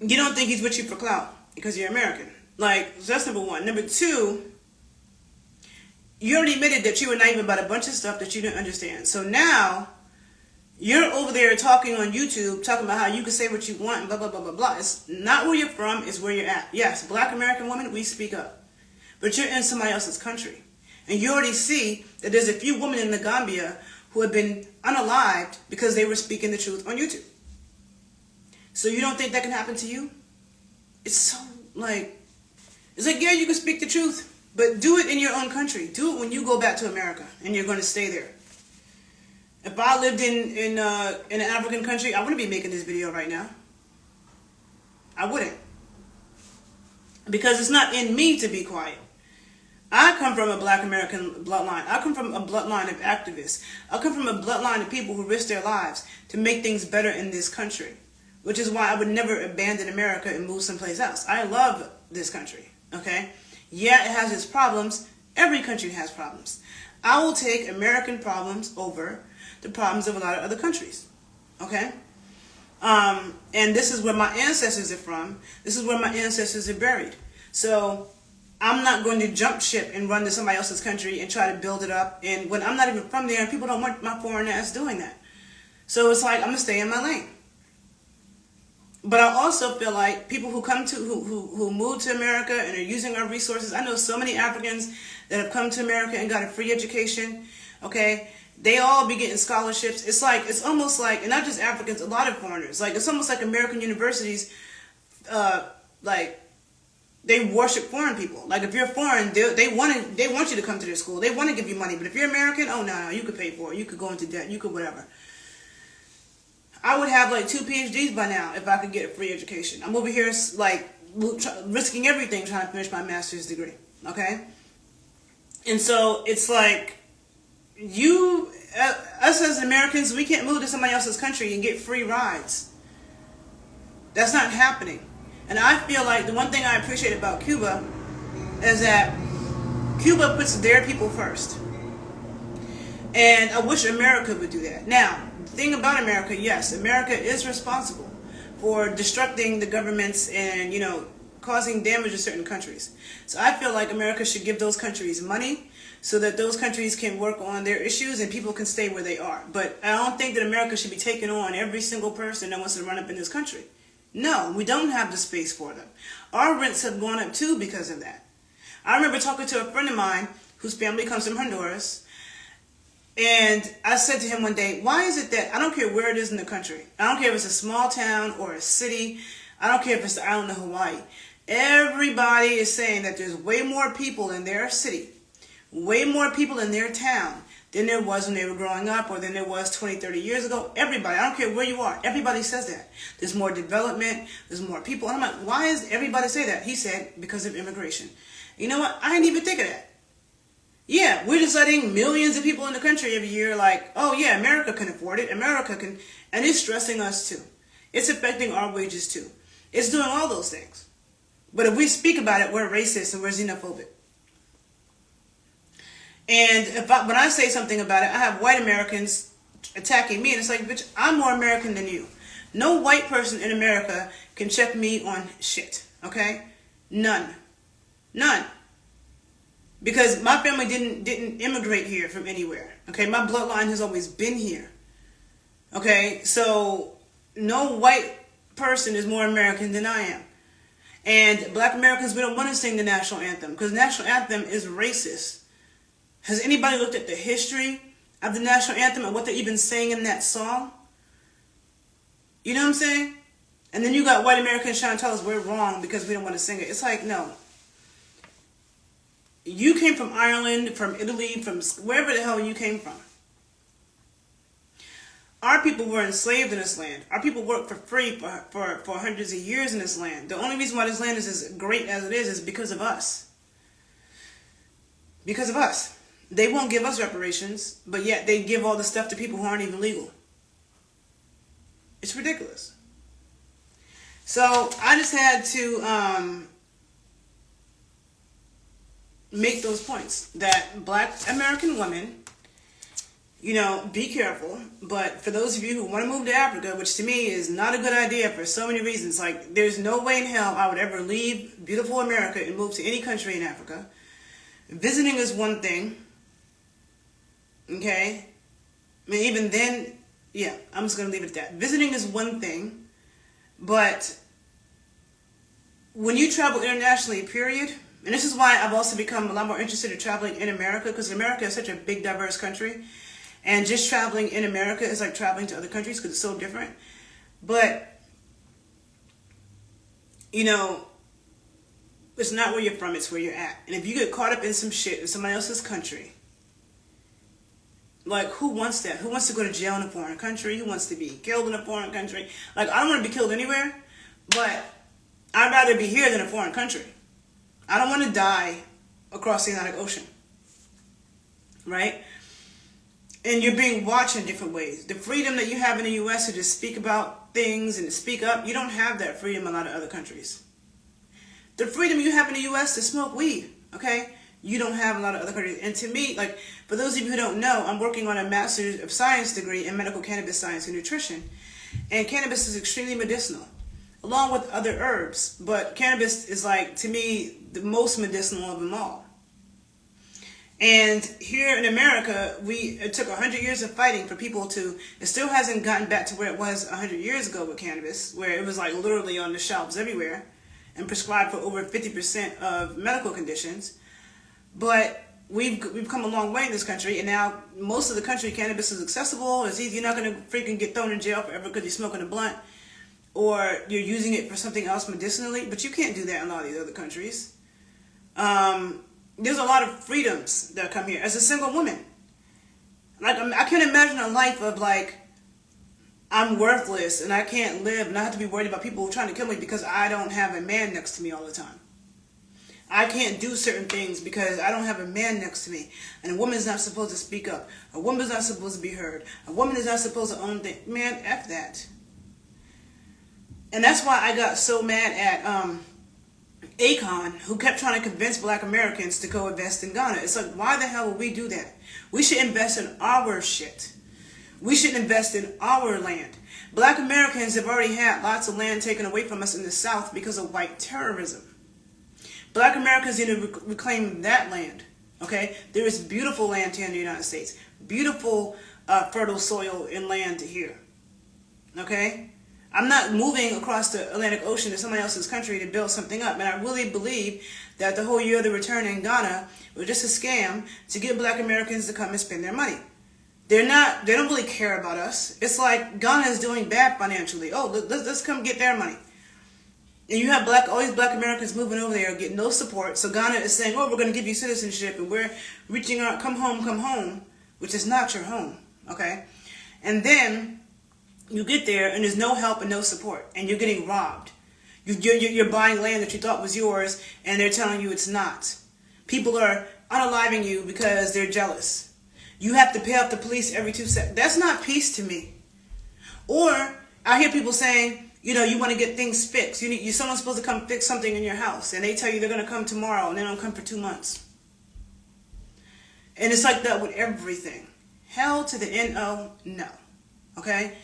you don't think he's with you for clout because you're American. Like, so that's number one. Number two, you already admitted that you were naive about a bunch of stuff that you didn't understand. So now, you're over there talking on YouTube, talking about how you can say what you want and blah, blah, blah, blah, blah. It's not where you're from, it's where you're at. Yes, Black American woman, we speak up. But you're in somebody else's country. And you already see that there's a few women in the Gambia who have been unalived because they were speaking the truth on YouTube. So you don't think that can happen to you? It's so like, it's like, yeah, you can speak the truth, but do it in your own country. Do it when you go back to America and you're going to stay there. If I lived in an African country, I wouldn't be making this video right now. I wouldn't. Because it's not in me to be quiet. I come from a Black American bloodline. I come from a bloodline of activists. I come from a bloodline of people who risk their lives to make things better in this country. Which is why I would never abandon America and move someplace else. I love this country, okay? Yeah, it has its problems. Every country has problems. I will take American problems over the problems of a lot of other countries, okay? And this is where my ancestors are from. This is where my ancestors are buried. So I'm not going to jump ship and run to somebody else's country and try to build it up. And when I'm not even from there, and people don't want my foreign ass doing that. So it's like, I'm going to stay in my lane. But I also feel like people who come to, who move to America and are using our resources, I know so many Africans that have come to America and got a free education, okay? They all be getting scholarships. It's like, it's almost like, and not just Africans, a lot of foreigners. Like, it's almost like American universities, like, they worship foreign people. Like, if you're foreign, they want you to come to their school. They want to give you money. But if you're American, oh, no, you could pay for it. You could go into debt. You could whatever. I would have like 2 PhDs by now if I could get a free education. I'm over here like risking everything trying to finish my master's degree. Okay? And so it's like, us as Americans, we can't move to somebody else's country and get free rides. That's not happening. And I feel like the one thing I appreciate about Cuba is that Cuba puts their people first. And I wish America would do that. Now, the thing about America, yes, America is responsible for destructing the governments and, causing damage to certain countries. So I feel like America should give those countries money so that those countries can work on their issues and people can stay where they are. But I don't think that America should be taking on every single person that wants to run up in this country. No, we don't have the space for them. Our rents have gone up too because of that. I remember talking to a friend of mine whose family comes from Honduras, and I said to him one day, why is it that, I don't care where it is in the country, I don't care if it's a small town or a city, I don't care if it's the island of Hawaii, everybody is saying that there's way more people in their city, way more people in their town than there was when they were growing up, or than there was 20, 30 years ago. Everybody, I don't care where you are, everybody says that. There's more development, there's more people. And I'm like, why does everybody say that? He said, because of immigration. You know what? I didn't even think of that. Yeah, we're just letting millions of people in the country every year like, oh yeah, America can afford it, America can, and it's stressing us too. It's affecting our wages too. It's doing all those things. But if we speak about it, we're racist and we're xenophobic. And when I say something about it, I have white Americans attacking me, and it's like, bitch, I'm more American than you. No white person in America can check me on shit, okay? None. Because my family didn't immigrate here from anywhere, okay? My bloodline has always been here, okay? So no white person is more American than I am. And black Americans, we don't want to sing the national anthem because the national anthem is racist. Has anybody looked at the history of the national anthem and what they're even saying in that song? You know what I'm saying? And then you got white Americans trying to tell us we're wrong because we don't want to sing it. It's like, no. You came from Ireland, from Italy, from wherever the hell you came from. Our people were enslaved in this land. Our people worked for free for hundreds of years in this land. The only reason why this land is as great as it is because of us. Because of us. They won't give us reparations, but yet they give all the stuff to people who aren't even legal. It's ridiculous. So I just had to make those points that black American women, you know, be careful. But for those of you who want to move to Africa, which to me is not a good idea for so many reasons, like there's no way in hell I would ever leave beautiful America and move to any country in Africa. Visiting is one thing. Okay? I mean, even then, yeah, I'm just going to leave it at that. Visiting is one thing, but when you travel internationally, period, and this is why I've also become a lot more interested in traveling in America, because America is such a big, diverse country, and just traveling in America is like traveling to other countries because it's so different. But, you know, it's not where you're from, it's where you're at. And if you get caught up in some shit in somebody else's country, like, who wants that? Who wants to go to jail in a foreign country? Who wants to be killed in a foreign country? Like, I don't want to be killed anywhere, but I'd rather be here than a foreign country. I don't want to die across the Atlantic Ocean. Right? And you're being watched in different ways. The freedom that you have in the U.S. to just speak about things and to speak up, you don't have that freedom in a lot of other countries. The freedom you have in the U.S. to smoke weed, okay? You don't have a lot of other countries. And to me, like, for those of you who don't know, I'm working on a Master's of Science degree in medical cannabis science and nutrition. And cannabis is extremely medicinal, along with other herbs. But cannabis is, like, to me, the most medicinal of them all. And here in America, it took 100 years of fighting for people to, it still hasn't gotten back to where it was 100 years ago with cannabis, where it was like literally on the shelves everywhere and prescribed for over 50% of medical conditions. But we've come a long way in this country, and now most of the country, cannabis is accessible. It's easy. You're not going to freaking get thrown in jail forever because you're smoking a blunt or you're using it for something else medicinally. But you can't do that in a lot of these other countries. There's a lot of freedoms that come here as a single woman. Like, I can't imagine a life of like, I'm worthless and I can't live and I have to be worried about people trying to kill me because I don't have a man next to me all the time. I can't do certain things because I don't have a man next to me. And a woman is not supposed to speak up. A woman is not supposed to be heard. A woman is not supposed to own things. Man, F that. And that's why I got so mad at Akon, who kept trying to convince black Americans to go invest in Ghana. It's like, why the hell would we do that? We should invest in our shit. We should invest in our land. Black Americans have already had lots of land taken away from us in the South because of white terrorism. Black Americans need to reclaim that land, okay? There is beautiful land here in the United States. Beautiful fertile soil and land here, okay? I'm not moving across the Atlantic Ocean to somebody else's country to build something up. And I really believe that the whole year of the return in Ghana was just a scam to get black Americans to come and spend their money. They don't really care about us. It's like Ghana is doing bad financially. Oh, let's come get their money. And you have all these black Americans moving over there getting no support. So Ghana is saying, oh, we're going to give you citizenship and we're reaching out, come home, come home. which is not your home, okay? And then you get there and there's no help and no support, and you're getting robbed. You're buying land that you thought was yours, and they're telling you it's not. People are unaliving you because they're jealous. You have to pay off the police every 2 seconds. That's not peace to me. Or I hear people saying, you know, you want to get things fixed. Someone's supposed to come fix something in your house, and they tell you they're going to come tomorrow, and they don't come for 2 months. And it's like that with everything. Hell to the N-O, no. Okay?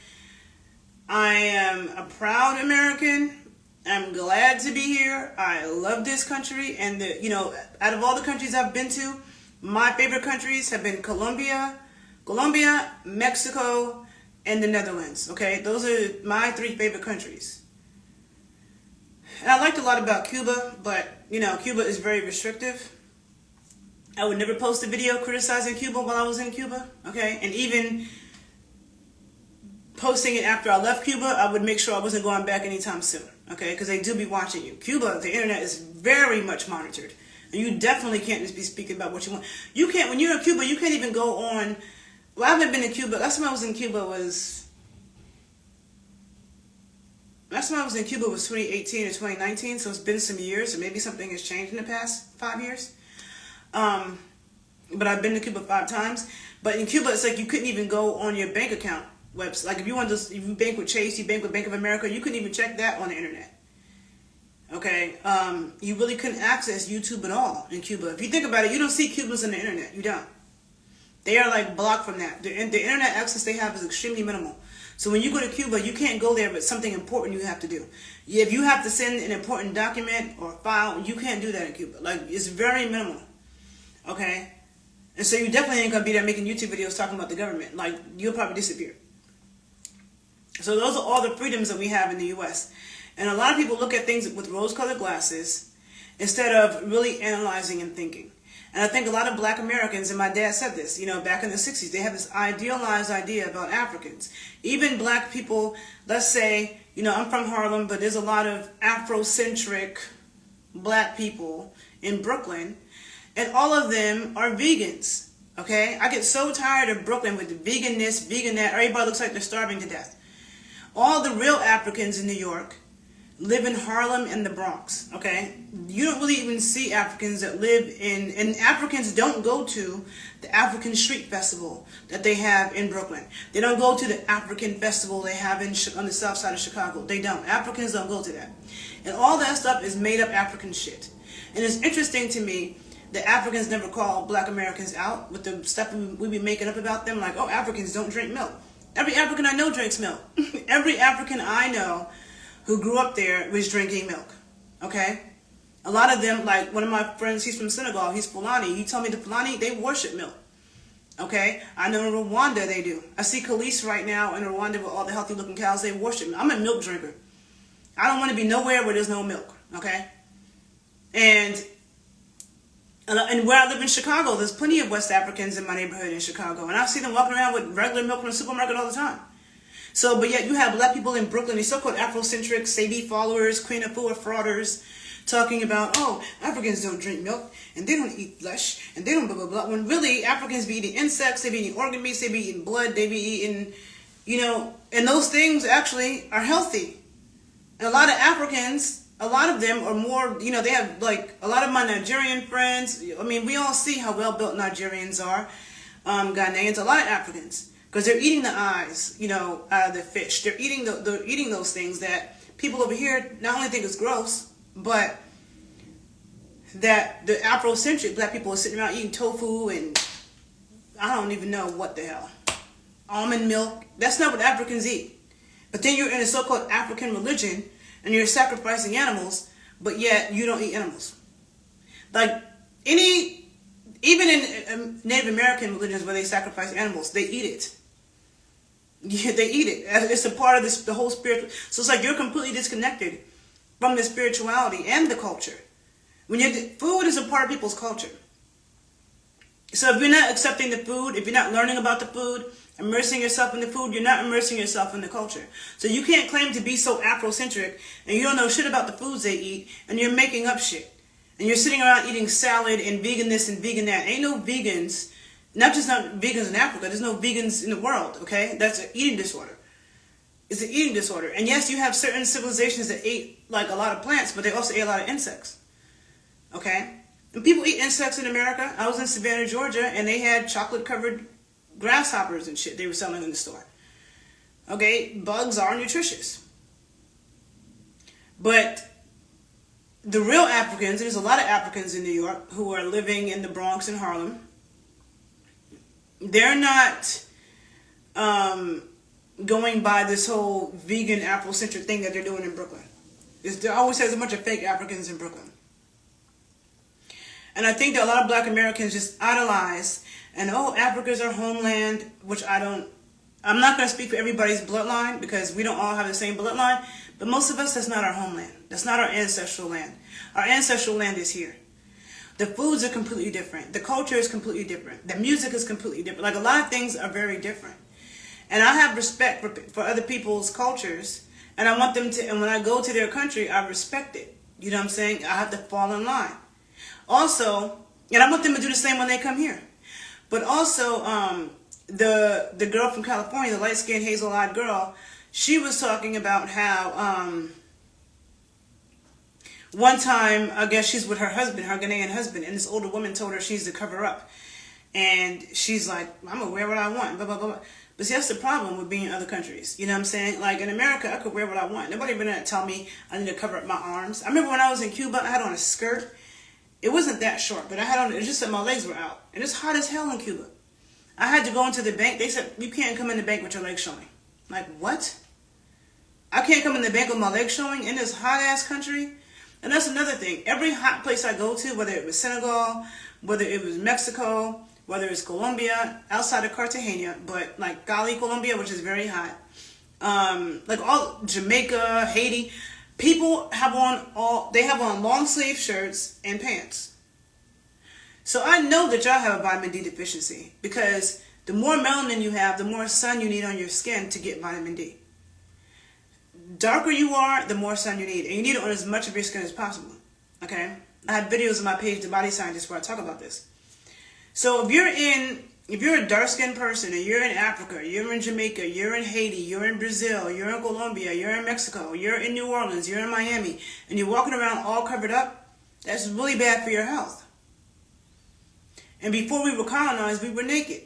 I am a proud American. I'm glad to be here. I love this country. And, out of all the countries I've been to, my favorite countries have been Colombia, Mexico, and the Netherlands. Okay? Those are my 3 favorite countries. And I liked a lot about Cuba, but, Cuba is very restrictive. I would never post a video criticizing Cuba while I was in Cuba. Okay? And even posting it after I left Cuba, I would make sure I wasn't going back anytime soon. Okay, because they do be watching you. Cuba, the internet is very much monitored. And you definitely can't just be speaking about what you want. You can't, when you're in Cuba, you can't even go on. Well, I haven't been to Cuba. Last time I was in Cuba was 2018 or 2019, so it's been some years, or maybe something has changed in the past 5 years. But I've been to Cuba 5 times. But in Cuba, it's like you couldn't even go on your bank account website. Like if you bank with Chase, you bank with Bank of America, you couldn't even check that on the internet. Okay, you really couldn't access YouTube at all in Cuba. If you think about it, you don't see Cubans on the internet. You don't. They are like blocked from that. The internet access they have is extremely minimal. So when you go to Cuba, you can't go there, but something important you have to do. If you have to send an important document or file, you can't do that in Cuba. Like it's very minimal. Okay, and so you definitely ain't gonna be there making YouTube videos talking about the government. Like you'll probably disappear. So those are all the freedoms that we have in the U.S. And a lot of people look at things with rose-colored glasses instead of really analyzing and thinking. And I think a lot of black Americans, and my dad said this, back in the 60s, they have this idealized idea about Africans. Even black people, let's say, I'm from Harlem, but there's a lot of Afrocentric black people in Brooklyn, and all of them are vegans. Okay? I get so tired of Brooklyn with the vegan this, vegan that. Everybody looks like they're starving to death. All the real Africans in New York live in Harlem and the Bronx, okay? You don't really even see Africans that live and Africans don't go to the African Street Festival that they have in Brooklyn. They don't go to the African Festival they have on the south side of Chicago. They don't. Africans don't go to that. And all that stuff is made up African shit. And it's interesting to me that Africans never call black Americans out with the stuff we be making up about them, like, oh, Africans don't drink milk. Every African I know drinks milk. Every African I know who grew up there was drinking milk. Okay? A lot of them, like one of my friends, he's from Senegal, he's Fulani. He told me the Fulani, they worship milk. Okay? I know in Rwanda they do. I see Khalees right now in Rwanda with all the healthy looking cows, they worship milk. I'm a milk drinker. I don't want to be nowhere where there's no milk. Okay? And where I live in Chicago, there's plenty of West Africans in my neighborhood in Chicago. And I see them walking around with regular milk from the supermarket all the time. So, but yet you have black people in Brooklyn, these so-called Afrocentric, Sadie followers, Queen of Four frauders, talking about, oh, Africans don't drink milk, and they don't eat flesh, and they don't blah, blah, blah. When really, Africans be eating insects, they be eating organ meats, they be eating blood, they be eating, and those things actually are healthy. And a lot of Africans, a lot of them are more, they have, like, a lot of my Nigerian friends, we all see how well-built Nigerians are, Ghanaians, a lot of Africans, because they're eating the eyes, out of the fish. They're eating those things that people over here not only think is gross, but that the Afrocentric black people are sitting around eating tofu and I don't even know what the hell. Almond milk. That's not what Africans eat. But then you're in a so-called African religion and you're sacrificing animals, but yet you don't eat animals. Like even in Native American religions where they sacrifice animals, they eat it. Yeah, they eat it. It's a part of the whole spiritual. So it's like you're completely disconnected from the spirituality and the culture. Food is a part of people's culture. So if you're not accepting the food, if you're not learning about the food, immersing yourself in the food, you're not immersing yourself in the culture. So you can't claim to be so Afrocentric and you don't know shit about the foods they eat and you're making up shit. And you're sitting around eating salad and vegan this and vegan that. Ain't no vegans Not just not vegans in Africa. There's no vegans in the world, okay? That's an eating disorder. It's an eating disorder. And yes, you have certain civilizations that ate like a lot of plants, but they also ate a lot of insects, okay? And people eat insects in America. I was in Savannah, Georgia, and they had chocolate-covered grasshoppers and shit they were selling in the store. Okay, bugs are nutritious. But the real Africans, there's a lot of Africans in New York who are living in the Bronx and Harlem. They're not going by this whole vegan Afrocentric thing that they're doing in Brooklyn. There always has a bunch of fake Africans in Brooklyn. And I think that a lot of black Americans just idolize and, oh, Africa's our homeland, which I'm not going to speak for everybody's bloodline because we don't all have the same bloodline, but most of us, that's not our homeland. That's not our ancestral land. Our ancestral land is here. The foods are completely different. The culture is completely different. The music is completely different. Like, a lot of things are very different. And I have respect for other people's cultures, and I want them to, and when I go to their country, I respect it. You know what I'm saying? I have to fall in line. Also, and I want them to do the same when they come here. But also, the girl from California, the light-skinned, hazel-eyed girl, she was talking about how one time, I guess she's with her husband, her Ghanaian husband, and this older woman told her she's to cover up. And she's like, I'm going to wear what I want, blah, blah, blah. But see, that's the problem with being in other countries. You know what I'm saying? Like, in America, I could wear what I want. Nobody really tell me I need to cover up my arms. I remember when I was in Cuba, I had on a skirt. It wasn't that short, but I had on, it's just that my legs were out. And it's hot as hell in Cuba. I had to go into the bank. They said, you can't come in the bank with your legs showing. Like, what? I can't come in the bank with my legs showing in this hot-ass country? And that's another thing. Every hot place I go to, whether it was Senegal, whether it was Mexico, whether it's Colombia, outside of Cartagena, but like Cali, Colombia, which is very hot, like all Jamaica, Haiti, people have on long sleeve shirts and pants. So I know that y'all have a vitamin D deficiency because the more melanin you have, the more sun you need on your skin to get vitamin D. Darker you are, the more sun you need, and you need it on as much of your skin as possible. Okay, I have videos on my page, The Body Scientist, where I talk about this. So if you're a dark-skinned person and you're in Africa, you're in Jamaica, you're in Haiti, you're in Brazil, you're in Colombia, you're in Mexico, you're in New Orleans, you're in Miami, and you're walking around all covered up, that's really bad for your health. And before we were colonized, we were naked.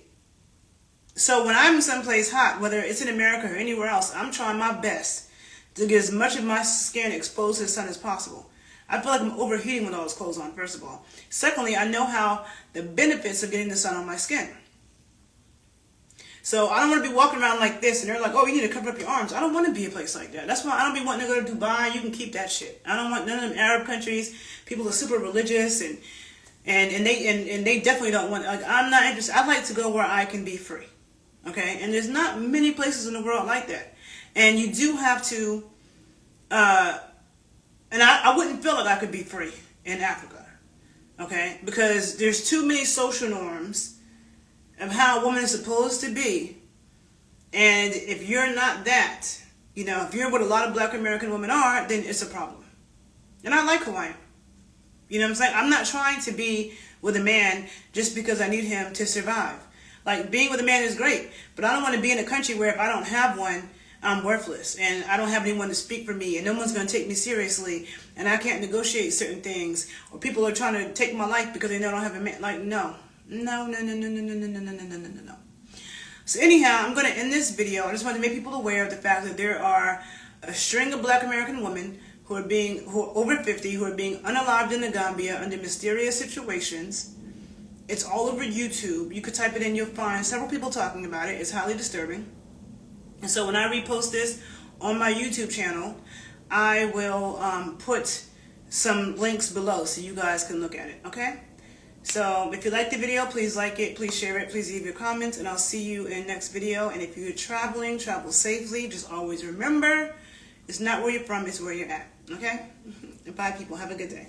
So when I'm someplace hot, whether it's in America or anywhere else, I'm trying my best to get as much of my skin exposed to the sun as possible. I feel like I'm overheating with all those clothes on, first of all. Secondly, I know how the benefits of getting the sun on my skin. So I don't want to be walking around like this and they're like, oh, you need to cover up your arms. I don't want to be a place like that. That's why I don't be wanting to go to Dubai. You can keep that shit. I don't want none of them Arab countries. People are super religious and they definitely don't want, like, I'm not interested. I like to go where I can be free. Okay? And there's not many places in the world like that. And you do have to, and I wouldn't feel like I could be free in Africa, okay? Because there's too many social norms of how a woman is supposed to be. And if you're not that, you know, if you're what a lot of black American women are, then it's a problem. And I like who I am. You know what I'm saying? I'm not trying to be with a man just because I need him to survive. Like, being with a man is great, but I don't want to be in a country where if I don't have one, I'm worthless and I don't have anyone to speak for me and no one's going to take me seriously and I can't negotiate certain things, or people are trying to take my life because they know I don't have a man. Like, no. So anyhow, I'm going to end this video. I just want to make people aware of the fact that there are a string of black American women who are over 50, who are being unalived in the Gambia under mysterious situations. It's all over YouTube. You could type it in, you'll find several people talking about it. It's highly disturbing. And so when I repost this on my YouTube channel, I will put some links below so you guys can look at it, okay? So if you like the video, please like it, please share it, please leave your comments, and I'll see you in the next video. And if you're traveling, travel safely. Just always remember, it's not where you're from, it's where you're at, okay? Bye, people. Have a good day.